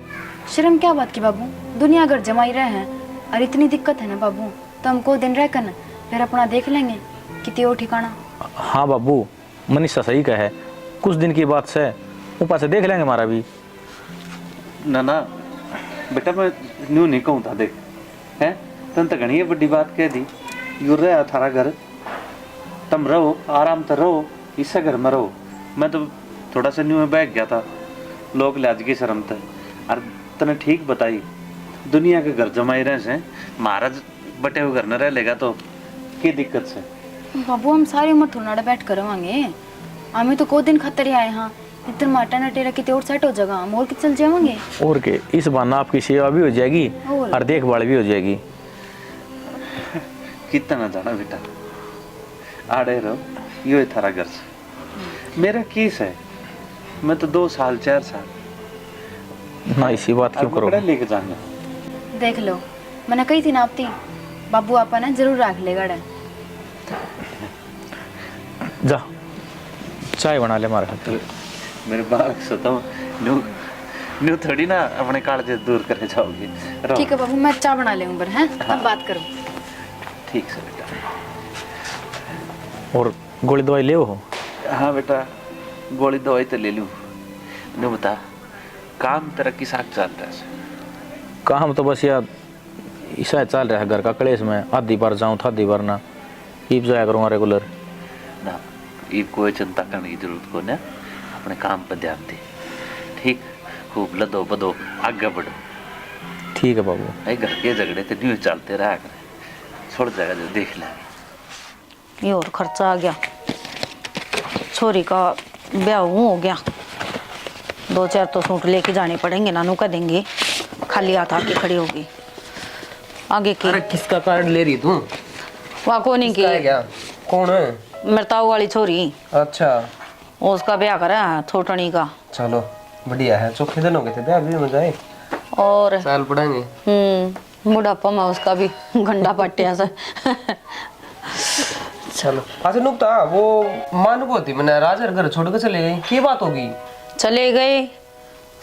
शर्म क्या बात की बाबू, दुनिया घर जमाई रहे हैं, और इतनी दिक्कत है ना बाबू, तो हम को दिन रह कर फिर अपना देख लेंगे कितनी और ठिकाना। हाँ बाबू, मनीषा सही कहे है, कुछ दिन की बात से ऊपर से देख लेंगे हमारा भी। ना ना बेटा, मैं न्यू नहीं कहूँ था, देख है तन तो घनी बड़ी बात कह दी। यू रहा थारा घर, तुम रहो आराम तो रहो, इस घर में रहो। मैं तो थोड़ा सा न्यू में बैठ गया था, लोग लाज की शर्म थे। और तने ठीक बताई, दुनिया के घर जमाई रहे से महाराज बटे हुए घर न रह लेगा तो की दिक्कत से। बाबू हम सारी उम्र थोड़ा बैठ कर रहोगे, हमें तो को दिन खतर आए हाँ, इतना माटा नटेरा कितने और सेट हो जाएगा, हम और कित चल जाएंगे। और के इस बहाना आपकी सेवा भी हो जाएगी और देखभाल भी हो जाएगी। कितना ना जाना बेटा, आड़े रहो, यो थारा घर से मेरा केस है। मैं तो 2 साल 4 साल ना इसी बात क्यों करो। लेके जाना देख लो, मैंने कही थी ना आपती, बाबू आपा ने जरूर रख लेगा डे। जा चाय बना ले हमारे खातिर। मेरे बाल सता न्यू न्यू थोड़ी ना अपने कालजे दूर करे जाओगी। रहो। ठीक है बाबू, मैं चाय बना ले ऊपर हैं, अब बात करो। ठीक से बेटा। और गोली दवाई ले हो? हाँ बेटा, गोली दवाई तो ले लूँ। न्यू बता, काम तेरा किस आग चल रहा है? काम तो बस यार ऐसा चल रहा है घर का कलेश में, आधी बार जाऊँ आधी बार ना, ईब जाया करूँगा रेगुलर ना। ये कोई चिंता करने की जरूरत को ना, अपने काम पर ध्यान दे, ठीक? खूब लदो बदो आगे बढ़ो। ठीक है बाबू। भाई घर के झगड़े तो न्यू चलते रहा करें, छोड़ जाएगा जो देख लेंगे। ये और खर्चा आ गया, छोरी का ब्याह हो गया, 2-4 तो सूट लेके जाने पड़ेंगे, नानू का देंगे, खाली हाथ आके खड़ी होगी। आगे की अरे किसका कार्ड ले रही तू? वहाँ कोनी की है क्या? कौन है? मरताऊ वाली छोरी, अच्छा उसका ब्याह करा छोटनी का। चलो बढ़िया है, चौखे दिन हो गए थे ब्याह भी हो जाए, और साल पढ़ाएंगे। बुढ़ापा में उसका भी घंटा पट्टिया से। चलो अच्छा नुकता, वो मानू को थी मैंने राजर घर छोड़ के चले गई, की बात होगी? चले गए,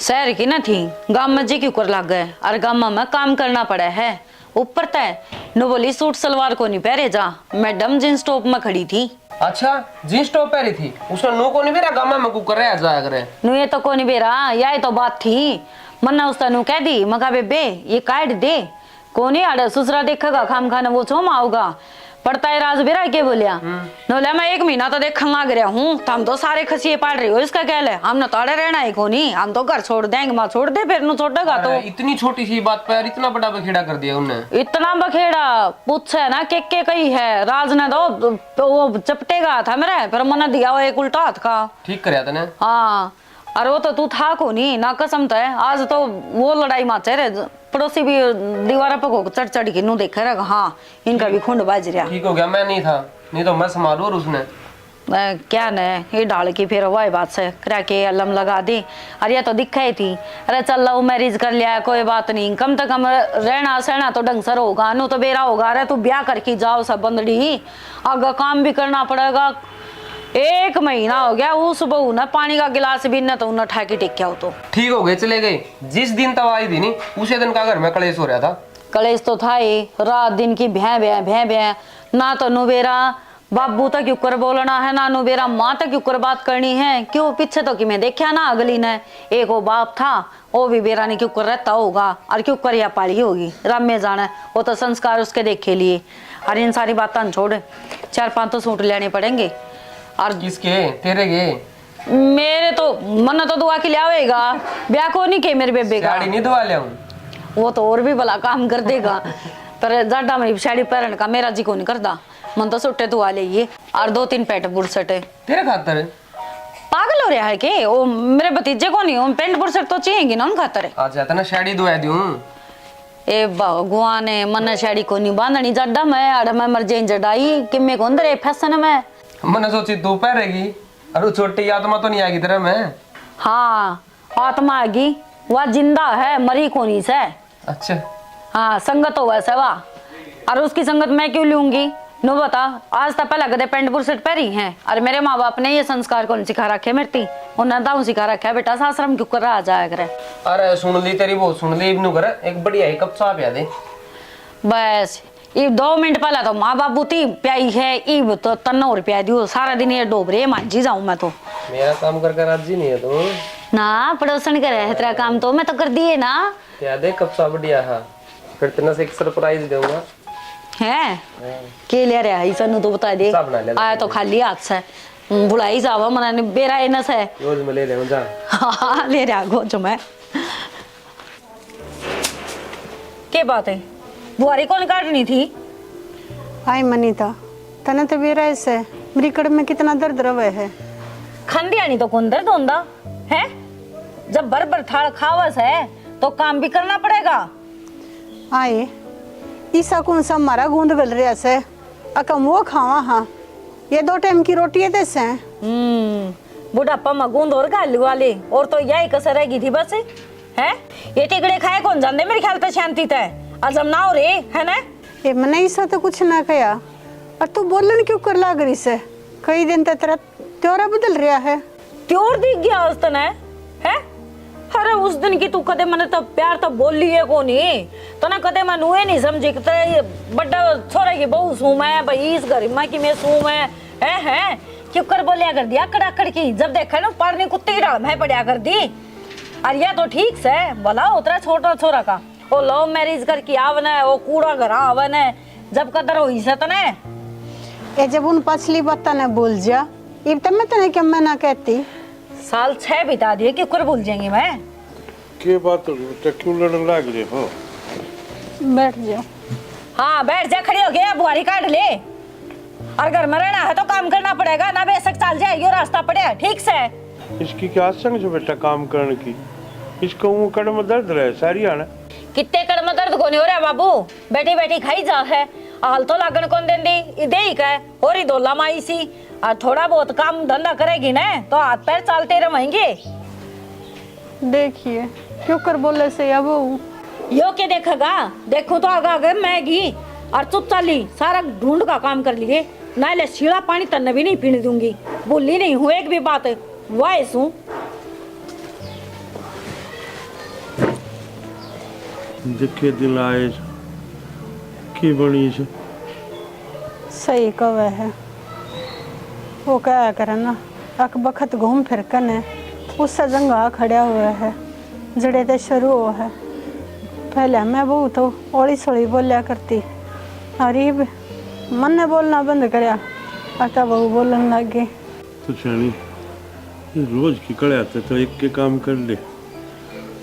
शहर की ना थी, गांव में जी क्यों कर लग गए, और गांव में काम करना पड़ा है। ऊपर तय नो बोली सूट सलवार को नहीं पहरे जा, मैडम जींस टॉप में खड़ी थी। अच्छा जींस टॉप पहरी थी उसने, नो को नहीं बेरा गामा में कुकर रहा जाया करे। नु ये तो को नहीं बेरा, यही तो बात थी। मन्ना उसने नु कह दी, मगा बेबे ये काट दे, कोनी आड़े ससुरा देखेगा खाम खाना वो छोम आओगा। पड़ता है राज बेरा के बोलिया, नोले मैं 1 महीना तो देखा आ गया हूँ, तो हम तो सारे खसिए पाड़ रही हो, इसका क्या है, हम न तोड़े रहना है कोनी, हम तो घर छोड़ देंगे, माँ छोड़ दे फिर नु छोड़ेगा तो। इतनी छोटी सी बात पर इतना बड़ा बखेड़ा कर दिया उन्होंने। इतना बखेड़ा पूछे ना के कही है, राज ने तो वो चपटेगा था मेरे, फिर मैंने दिया वो एक उल्टा हाथ का। ठीक कर तने। हाँ अरे वो तो तू था को नहीं ना, कसम तो है, आज तो वो लड़ाई माचे रे, पड़ोसी भी दीवार पर चढ़ चढ़ के नू देखे रहा, हाँ इनका भी खून बाज रहा। ठीक हो गया, मैं नहीं था, नहीं तो मैं संभालू। और उसने क्या ने ये डाल की फिर वही बात से करा के अलम लगा दी, अरे ये तो दिखा ही थी, अरे चल लव मैरिज कर लिया कोई बात नहीं, कम से कम रहना सहना तो ढंग से होगा, नु तो बेरा होगा, अरे तू ब्याह करके जाओ सब बंदड़ी, अगर काम भी करना पड़ेगा। 1 महीना हो गया, वो सुबह ना पानी का गिलास भी न तो उन्हें ठा के टेक्या हो तो। ठीक हो गए, चले गए। जिस दिन तब आई थी नहीं, उसे दिन का घर में कलेश हो रहा था। कलेश तो था ही, रात दिन की भैं भैं भैं भैं, ना तो नुबेरा बाबू तक क्यों कर बोलना है, ना नुबेरा माँ तक क्यों कर बात करनी है, क्यों पीछे तो कि मैं देखा ना अगली ने, एक वो बाप था वो भी बेरा ने क्यों कर रहता होगा, और क्यों कर या पाली होगी, रब में जाना, वो तो संस्कार उसके देखे लिए। और इन सारी बातें छोड़, 4-5 तो सूट लेने पड़ेंगे। और किसके? तेरे के? मेरे तो मन तो दुआ के लिए आवेगा, ब्याह को नहीं के मेरे बेबे का। साड़ी नहीं धुआ ले आऊं? वो तो और भी भला काम कर देगा, पर ज्यादा मेरी साड़ी पहन का मेरा जी को नहीं करता, मन तो सुट्टे धुआ ले ये, और 2-3 पैंट बुरसट तेरे खातर? पागल हो रहा है के, वो मेरे भतीजे को नहीं, पैंट बुरसट तो चाहिए ना उन खातर। आज जाता ना साड़ी धुआ दूं। ए भगवान मन साड़ी को नहीं बांधनी जड्डा मैं, अरे मैं मर जाई जडाई कि मैं को अंदर फैशन में। मैंने सोची तू पहरेगी, अरे छोटी आत्मा तो नहीं आएगी तेरा में। हाँ आत्मा आएगी, वह जिंदा है मरी को नहीं से। अच्छा हाँ संगत हो वैसे वाह, और उसकी संगत मैं क्यों लूंगी, नो बता। आज तक पहले गदे पेंट बुरसट पहरी हैं, और मेरे माँ बाप ने ये संस्कार कौन सिखा रखे मेरी, उन्होंने तो सिखा रखा है बेटा सासरम क्यों कर रहा जाया करे। अरे सुन ली तेरी, बहुत सुन ली इब्नू कर, एक बढ़िया ही कप चाय पिया दे। बस ये 2 मिनट पहला तो माँ बाबू ती प्याई है, इब तो 3 रुपया दियो, सारा दिन ये डोबरे मांझी जाऊं मैं तो। मेरा काम कर कर राजी नहीं है तो ना पड़ोसन करे है तेरा काम, तो मैं तो कर दिए ना। क्या दे कब सा बढ़िया है, फिर तेना से एक सरप्राइज दूंगा। है के ले रहा है सनु तो बता दे, सब बना ले। आया तो खाली हाथ से बुलाई जावा मना बेरा है ना से। रोज में ले ले जा। हाँ ले रहा गो जो मैं के बात है, बुआरी कौन काटनी थी? आई मनीता तने तो बेरा ऐसे मेरी कड़ में कितना दर्द रवे है। खंडियानी तो कौन दर्द होंदा है, जब भर थाल खावस है तो काम भी करना पड़ेगा। आए ईसा कौन सा मारा गूंद गल रहा से अकम वो खावा। हाँ ये 2 टाइम की रोटी है देसे। बुढ़ापा में गूंद और गाली वाले और तो यही कसर रहेगी थी बस है। ये टिकड़े खाए कौन जानते मेरे ख्याल पे शांति तय अजम ना हो रे है ना। ये मैंने ईसा तो कुछ ना कहा और तू बोलन क्यों कर लाग रही से। कई दिन तक तेरा त्योरा बदल रहा है। त्योर दिख गया उस दिन है। अरे उस दिन की तू कदे मैंने तो प्यार तो बोली है कोनी तो ना कदे मैं नुए नहीं समझी कि बड़ा छोरे की बहू सू मैं भाई इस घर में कि मैं सू मैं है क्यों कर बोलिया कर दिया कड़ाकड़ की। जब देखा ना पारनी कुत्ते की डाल में पड़िया कर दी। और यह तो ठीक से भला उतरा छोटा छोरा का वो लव मैरिज करके आवन है, वो कूड़ा घर आवन है, जब कदर हो इसे तने ये जब उन पछली बात ने भूल जा इब तब मैं तने क्या मैं ना कहती। साल 6 बिता दिए क्यों कर भूल जाएंगी मैं। के बात हो तो क्यों लड़न लाग रहे हो? बैठ जाओ। हाँ बैठ जा, खड़ी हो गया बुआरी काट ले। और घर में रहना है तो काम करना पड़ेगा ना, बेशक चल जाएगी रास्ता पड़े ठीक से। इसकी क्या संग से बेटा काम करने की, इसको वो कड़ में दर्द रहे सारी आना। कितने कड़ में दर्द को नहीं हो रहा बाबू, बैठी बैठी खाई जा है। हाल तो लागन कौन देंदी इदे ही का और ही दोला माई सी। और थोड़ा बहुत काम धंधा करेगी ना तो हाथ पैर चलते रहेंगे। देखिए क्यों कर बोले से अब यो के देखेगा, देखो तो आगे आगे मैगी और चुप चाली सारा ढूंढ का काम कर लिए ना ले शीला पानी तन्ने भी नहीं पीने दूंगी। बोली नहीं हूँ एक भी बात वाइस हूँ। देखे दिन आए की बनी से सही कवे है। वो क्या करे ना अक बखत घूम फिर कर उससे जंगा खड़ा हुआ है जड़े ते शुरू हो है। पहले मैं बहुत तो ओली सोली बोलिया करती अरे मन ने बोलना बंद करया आता बहू बोलन लग गई। तो छानी रोज की कड़े आते तो एक के काम कर ले,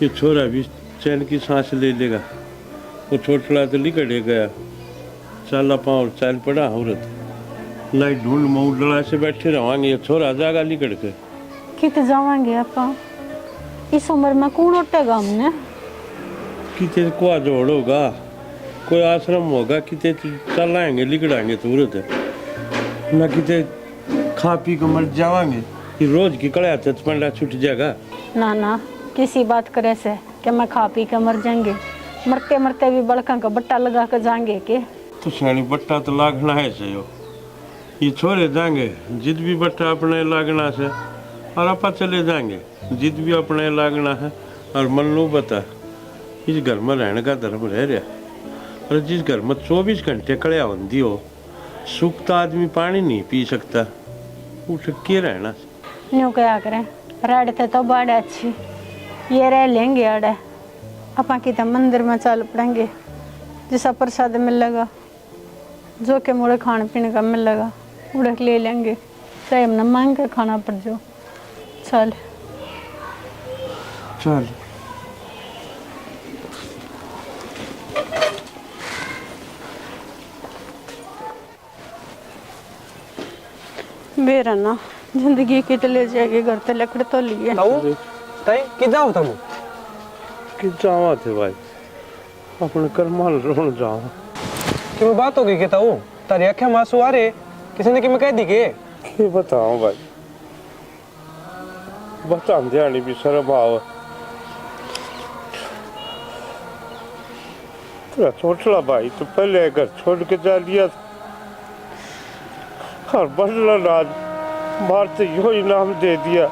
ये छोरा भी चैन की सांस ले लेगा। वो छोटला तो लिकड़े गया चाला पाँव चाल पड़ा औरत लाई ढूंढ मऊ लड़ा से बैठे रहोगे, ये छोरा जागा लिकड़ के कित जावांगे आपा इस उम्र में कौन उठेगा हमने। किते को जोड़ होगा, कोई आश्रम होगा, किते चलाएंगे लिकड़ाएंगे तुरंत ना किते खा पी के मर जावांगे। ये रोज की कड़े आते तो पंडा छूट जाएगा। ना ना किसी बात करे से कि मैं खा पी के मर जाएंगे, मरते मरते भी बड़का का बट्टा लगा कर जाएंगे के। तो शानी बट्टा तो लागना है से ये छोरे जाएंगे जिद भी बट्टा अपने लागना से और आपा चले जाएंगे जिद भी अपने लागना है। और मन लो बता इस घर में रहने का धर्म रह रहा और जिस घर में 24 घंटे कड़िया बंदी हो सूखता आदमी पानी नहीं पी सकता, उठ के रहना। न्यू क्या करें रड़ते तो बड़े अच्छी ये रह लेंगे अड़े अपा की तो मंदिर में चल पड़ेंगे जैसा प्रसाद मिलेगा जो के मुड़े खाने पीने का मिलेगा उड़े ले लेंगे चाहे हमने मांग के खाना पड़ जाओ। चल चल बेरा ना जिंदगी की तो ले जाएगी घर ते लकड़ तो लिए ताऊ ताई किदा हो तुम कि जावा थे भाई अपने करमाल रोन जावा कि मैं बात हो गई के ताऊ तारी आंखें मासू आ रहे किसी ने कि मैं कह दी के बताओ भाई बता ध्यान भी सर भाव तेरा छोटला भाई तो पहले घर छोड़ के जा लिया और बदला राज मार तो यो इनाम दे दिया।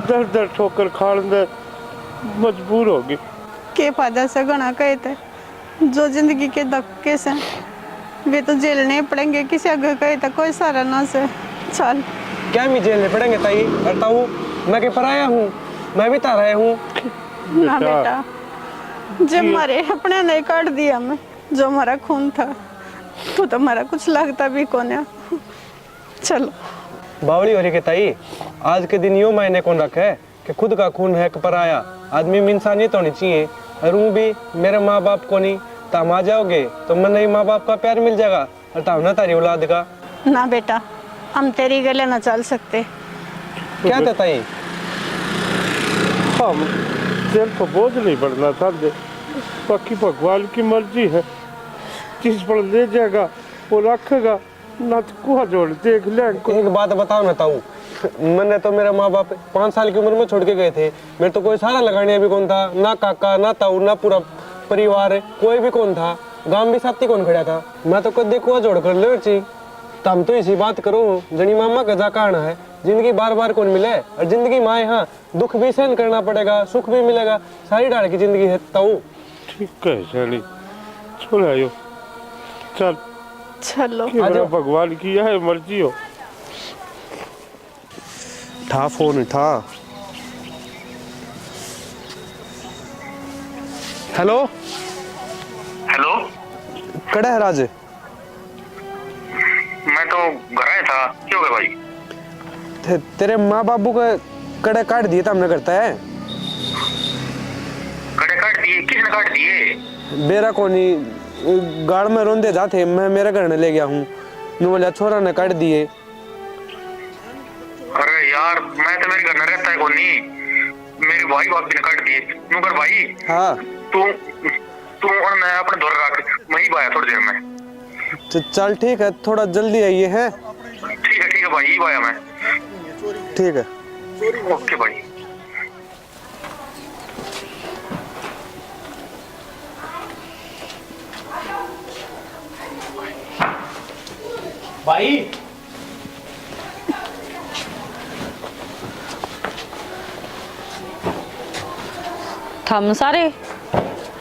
दर दर ठोकर खाने में मजबूर होगी। के फायदा से गणा कहे थे जो जिंदगी के धक्के से वे तो झेलने पड़ेंगे, किसी आगे कहे तो कोई सहारा ना से। चल क्या मैं झेलने पड़ेंगे ताई? और ताऊ मैं के पराया हूँ, मैं भी तारा हूँ। ना बेटा, जब हमारे अपने नहीं काट दिया हमें, जो हमारा खून था, तो हमारा कुछ लगता भी कौन है। चलो बावली हो रही के ताई, आज के दिन यूं मायने कौन रखा है कि खुद का खून है कि पराया। आदमी में इंसानियत होनी चाहिए। और वो भी मेरे माँ बाप को नहीं, तुम आ जाओगे तो मैं नहीं, माँ बाप का प्यार मिल जाएगा और तुम ना तारी औलाद का। ना बेटा, हम तेरी गले ना चल सकते। क्या था ताई? हम सिर पर बोझ नहीं पड़ना था दे, बाकी भगवान की मर्जी है, जिस पर ले जाएगा वो रखेगा, ना तो कुआ जोड़ देख ले। एक बात बताओ ना ताऊ, मैंने तो मेरे माँ बाप 5 साल की उम्र में छोड़ के गए थे। मेरे तो कोई सहारा लगाने भी कौन था, ना काका ना ताऊ ना पूरा परिवार, कोई भी कौन था। गांव भी साथी कौन खड़ा था। मैं तो कद कुआ जोड़ कर ले ची। तुम तो इसी बात करो, जनी मामा का जा कहना है, जिंदगी बार बार कौन मिले। और जिंदगी माए, हाँ दुख भी सहन करना पड़ेगा, सुख भी मिलेगा, सारी डाल की जिंदगी है ताऊ। ठीक है शानी, छोड़ आयो, चल चलो मेरा भगवान की यह मर्जी हो। था फोन था। हेलो हेलो, कड़ा है राज? मैं तो घर आया था, क्यों गया भाई? तेरे माँ बाबू का कड़े काट दिए था हमने, करता है कड़े काट दिए? किसने काट दिए? बेरा कोनी गाड़ में रोंदे जाते, मैं मेरे घर में ले गया हूँ, बोला छोरा ने काट दिए। अरे यार, मैं तो मेरे घर में रहता है कौन नहीं, मेरे भाई बाप ने काट दिए। क्यों कर भाई? हाँ तू और मैं अपने दौर रख, मैं ही आया थोड़ी देर में। तो चल ठीक है, थोड़ा जल्दी आइए। है ठीक है भाई, ही आया मैं। ठीक है, ओके भाई। भाई थम सारे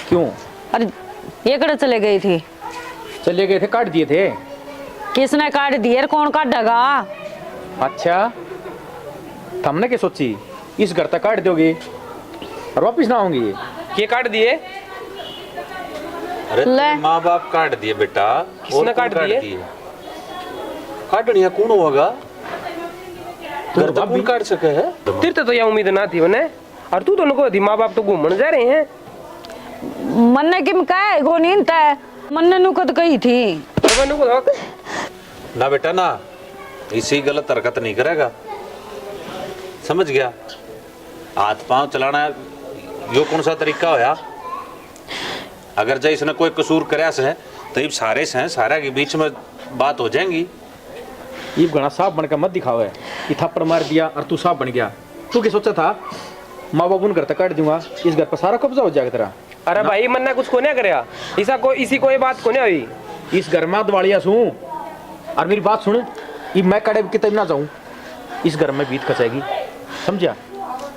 क्यों अरे ये कड़े चले गई थी? चले गए थे, काट दिए थे। किसने काट दिए? कौन काटेगा? अच्छा, हमने क्या सोची इस घर तक काट दोगे और वापिस ना होंगे? ये काट दिए? अरे ले। माँ बाप काट दिए बेटा। किसने और कौन काट दिए? काटनिया कौन होगा? घर तो कौन काट सके है? तेरे तो यह उम्मीद ना थी मैंने। और तू तो उनको थी, माँ बाप तो घूमने जा रहे हैं। मन्ने किम कहे को नींद तय, मन्ने नु कद कही थी। ना बेटा ना, इसी गलत हरकत नहीं करेगा, समझ गया? हाथ पांव चलाना यो कौन सा तरीका होया? अगर जै इसने कोई कसूर करया से तो ये सारे से सारा के बीच में बात हो जाएंगी। ये घना साफ बन का मत दिखाओ है, ये थप्पड़ मार दिया और तू साफ बन गया। तू क्या सोचा था माँ बाबू घर तक काट दूंगा, इस घर पर सारा कब्जा हो जाएगा तेरा? अरे भाई मन्ना कुछ को नहीं करया, इसी को ये बात को नहीं हुई। इस घर में दिवालिया सू और मेरी बात सुन, ये मैं कड़े कितने ना जाऊं, इस घर में बीत खचाएगी, समझा?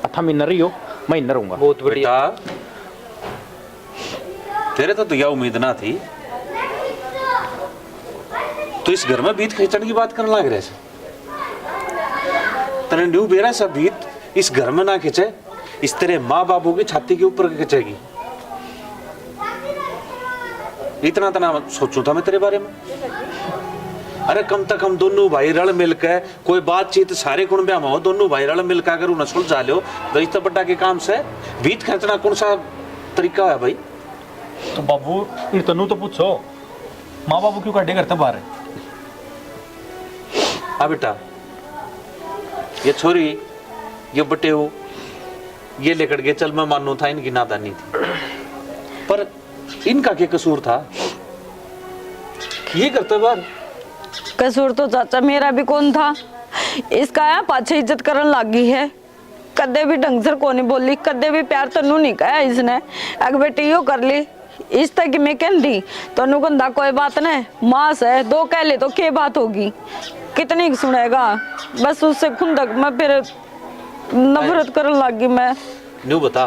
8 महीना रही हो, मैं इन्ना रहूंगा। बहुत बढ़िया। तेरे तो यह उम्मीद ना थी, तो इस घर में बीत खींचने की बात करने लग रहे से। तने न्यू बेरा सब बीत इस घर में ना खींचे, इस तेरे माँ बाबू की छाती के ऊपर खींचेगी। इतना तना सोचूं था मैं तेरे बारे में। अरे कम तक हम दोनों भाई रल मिलकर कोई बातचीत सारे कुण में हो, दोनों भाई रल मिलकर अगर उन्हें सुलझा लो तो इतना बड़ा के काम से बीत खींचना कौन सा तरीका है भाई? तो बाबू इन तनु तो पूछो, माँ बाबू क्यों काटे करते बाहर? हाँ बेटा, ये छोरी ये बटे हो ये लेकर के चल, मैं मानू था इनकी नादानी थी, पर इनका क्या कसूर था? ये करते बार कसूर तो चाचा मेरा भी कौन था, इसका है पाछे इज्जत करन लागी है। कदे भी ढंग से कोनी बोली, कदे भी प्यार तनु नहीं कहा इसने। अग बेटी यो कर ली इस तक मैं कह दी तनु गंदा कोई बात नहीं, मास है दो कह ले तो क्या बात होगी, कितनी सुनेगा? बस उससे खुंदक मैं फिर नफरत करन लागी। मैं न्यू बता,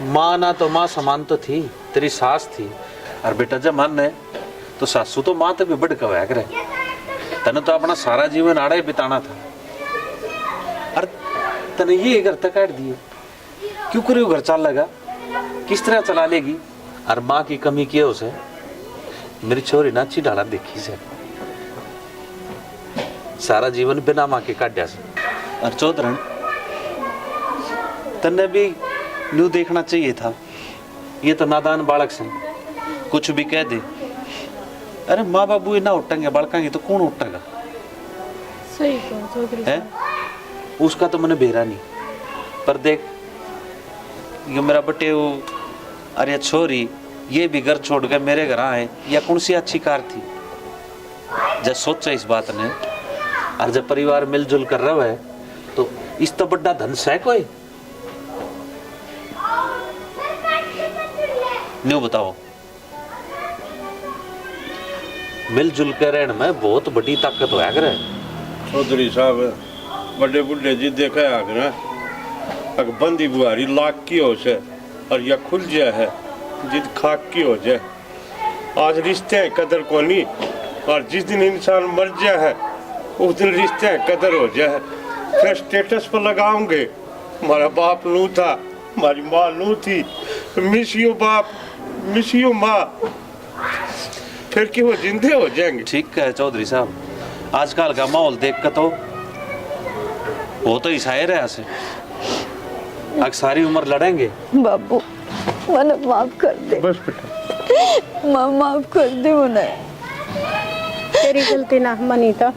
माँ ना तो माँ समान तो थी, तेरी सास थी। और बेटा जब मन है तो सासू तो माँ तो भी बड़ कवाया करे। तने तो अपना सारा जीवन आड़े बिताना था, और तने ये घर तक काट दिए। क्यों करे घर चल लगा, किस तरह चला लेगी? और माँ की कमी की है उसे। मेरी छोरी ना अच्छी डाला देखी से, सारा जीवन बिना माँ के काट से। और चौधरण तन्ने भी न्यू देखना चाहिए था, ये तो नादान बालक से कुछ भी कह दे। अरे माँ बाबू ना उठेंगे बालका की तो कौन उठेगा? सही कहो चौधरी है उसका तो मैंने बेरा नहीं। पर देख ये मेरा बटे वो, अरे छोरी ये भी घर छोड़ कर मेरे घर आए, या कौन सी अच्छी कार थी? जब सोचा इस बात ने, और जब परिवार मिलजुल कर रहा है तो इस तो बड़ा धन है कोई न्यू बताओ। मिलजुल कर रहने में बहुत बड़ी ताकत होया करे। चौधरी साहब बड़े बुढ़े जी देखा आगना अगर बंदी बुहारी लाख की हो से और या खुल जाए है जिद खाक की हो जाए। आज रिश्ते हैं कदर को नहीं, और जिस दिन इंसान मर जाए है उस दिन रिश्ते हैं कदर हो जाए। फिर स्टेटस पर लगाओगे हमारा बाप नू था, हमारी माँ नू थी, मिस यू बाप मिस यू माँ, फिर कि वो जिंदे हो जाएंगे। ठीक है चौधरी साहब, आजकल का माहौल देख कर तो वो तो ईसाई रहे से अब सारी उम्र लड़ेंगे। बाबू मने माफ कर दे, बस बेटा माँ माफ कर दे मुझे। तेरी गलती ना मनी तो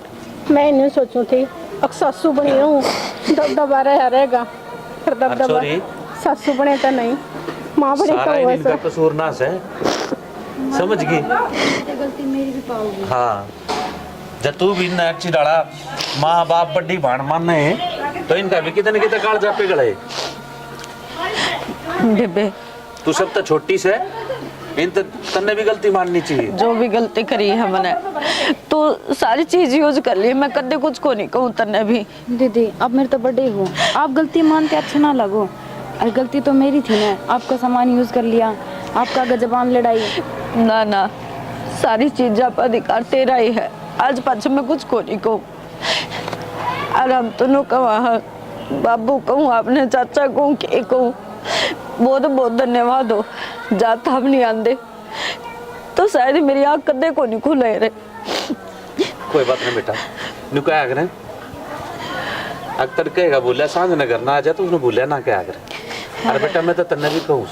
मैं नहीं सोचू थी अब सासू बनी हूँ दबदबा रहेगा, फिर दबदबा सॉरी सासू बने तो नहीं माँ बने सारा तो इनका वैसे कसूर ना से, समझ गई? गलती मेरी भी पाओगी। हाँ जब तू भी ना अच्छी डाला माँ बाप बड्डी भाण मानने है तो इनका भी कितने कितने काल जा पे गड़े। बेबे तू सब तो छोटी से, इन तो तन्ने भी गलती माननी चाहिए। जो भी गलती करी है मैंने तो सारी चीज यूज कर ली, मैं कदे कुछ को नहीं कहूँ तन्ने भी। दीदी आप मेरे तो बड़े हो, आप गलती मानते अच्छे ना लगो। अरे गलती तो मेरी थी ना, आपका सामान यूज कर लिया, आपका गजबान लड़ाई। ना ना सारी चीज आप अधिकार तेरा ही है, आज पाछे मैं कुछ को नहीं कहूँ। और हम तो कहा बाबू कहूँ आपने चाचा कहूँ के कहूँ, बहुत बहुत धन्यवाद हो। जाता हम नहीं आंदे तो शायद मेरी आँख कदे को नहीं खुले रे। कोई बात नहीं बेटा, नु क्या करे अक्तर कहेगा बोलिया सांझ नगर ना आ जा तो उसने बोलिया ना क्या करे। अरे बेटा मैं तो तन्ने भी कहूँ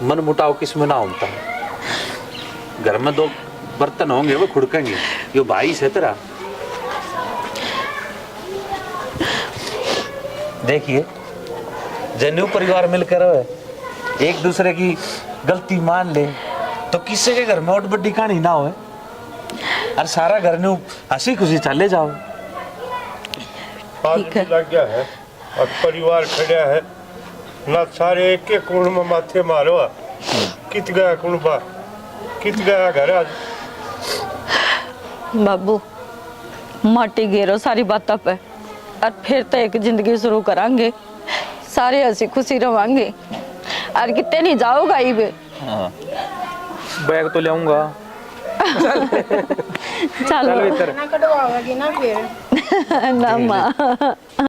मन मुटाव किसमें ना होता, घर में दो बर्तन होंगे वो खुड़केंगे, यो भाई से तेरा। देखिए जन्यू परिवार मिलकर एक दूसरे की गलती मान ले तो किसी के घर में और बड़ी कहानी ना हो, और सारा घर न्यू हंसी खुशी चले जाओ। आज भी लग गया है और परिवार खड़ा है ना, सारे एक एक कुण में माथे मारो। कित गया कुणबा, कित गया घर आज। बाबू माटी घेरो सारी बातों पे, और फिर तो एक जिंदगी शुरू करांगे, सारे हंसी खुशी रवांगे। और कितने नहीं जाओगा ही बे। बैग तो ले आऊंगा। चलो ना कटवाओगी ना फिर ना माँ।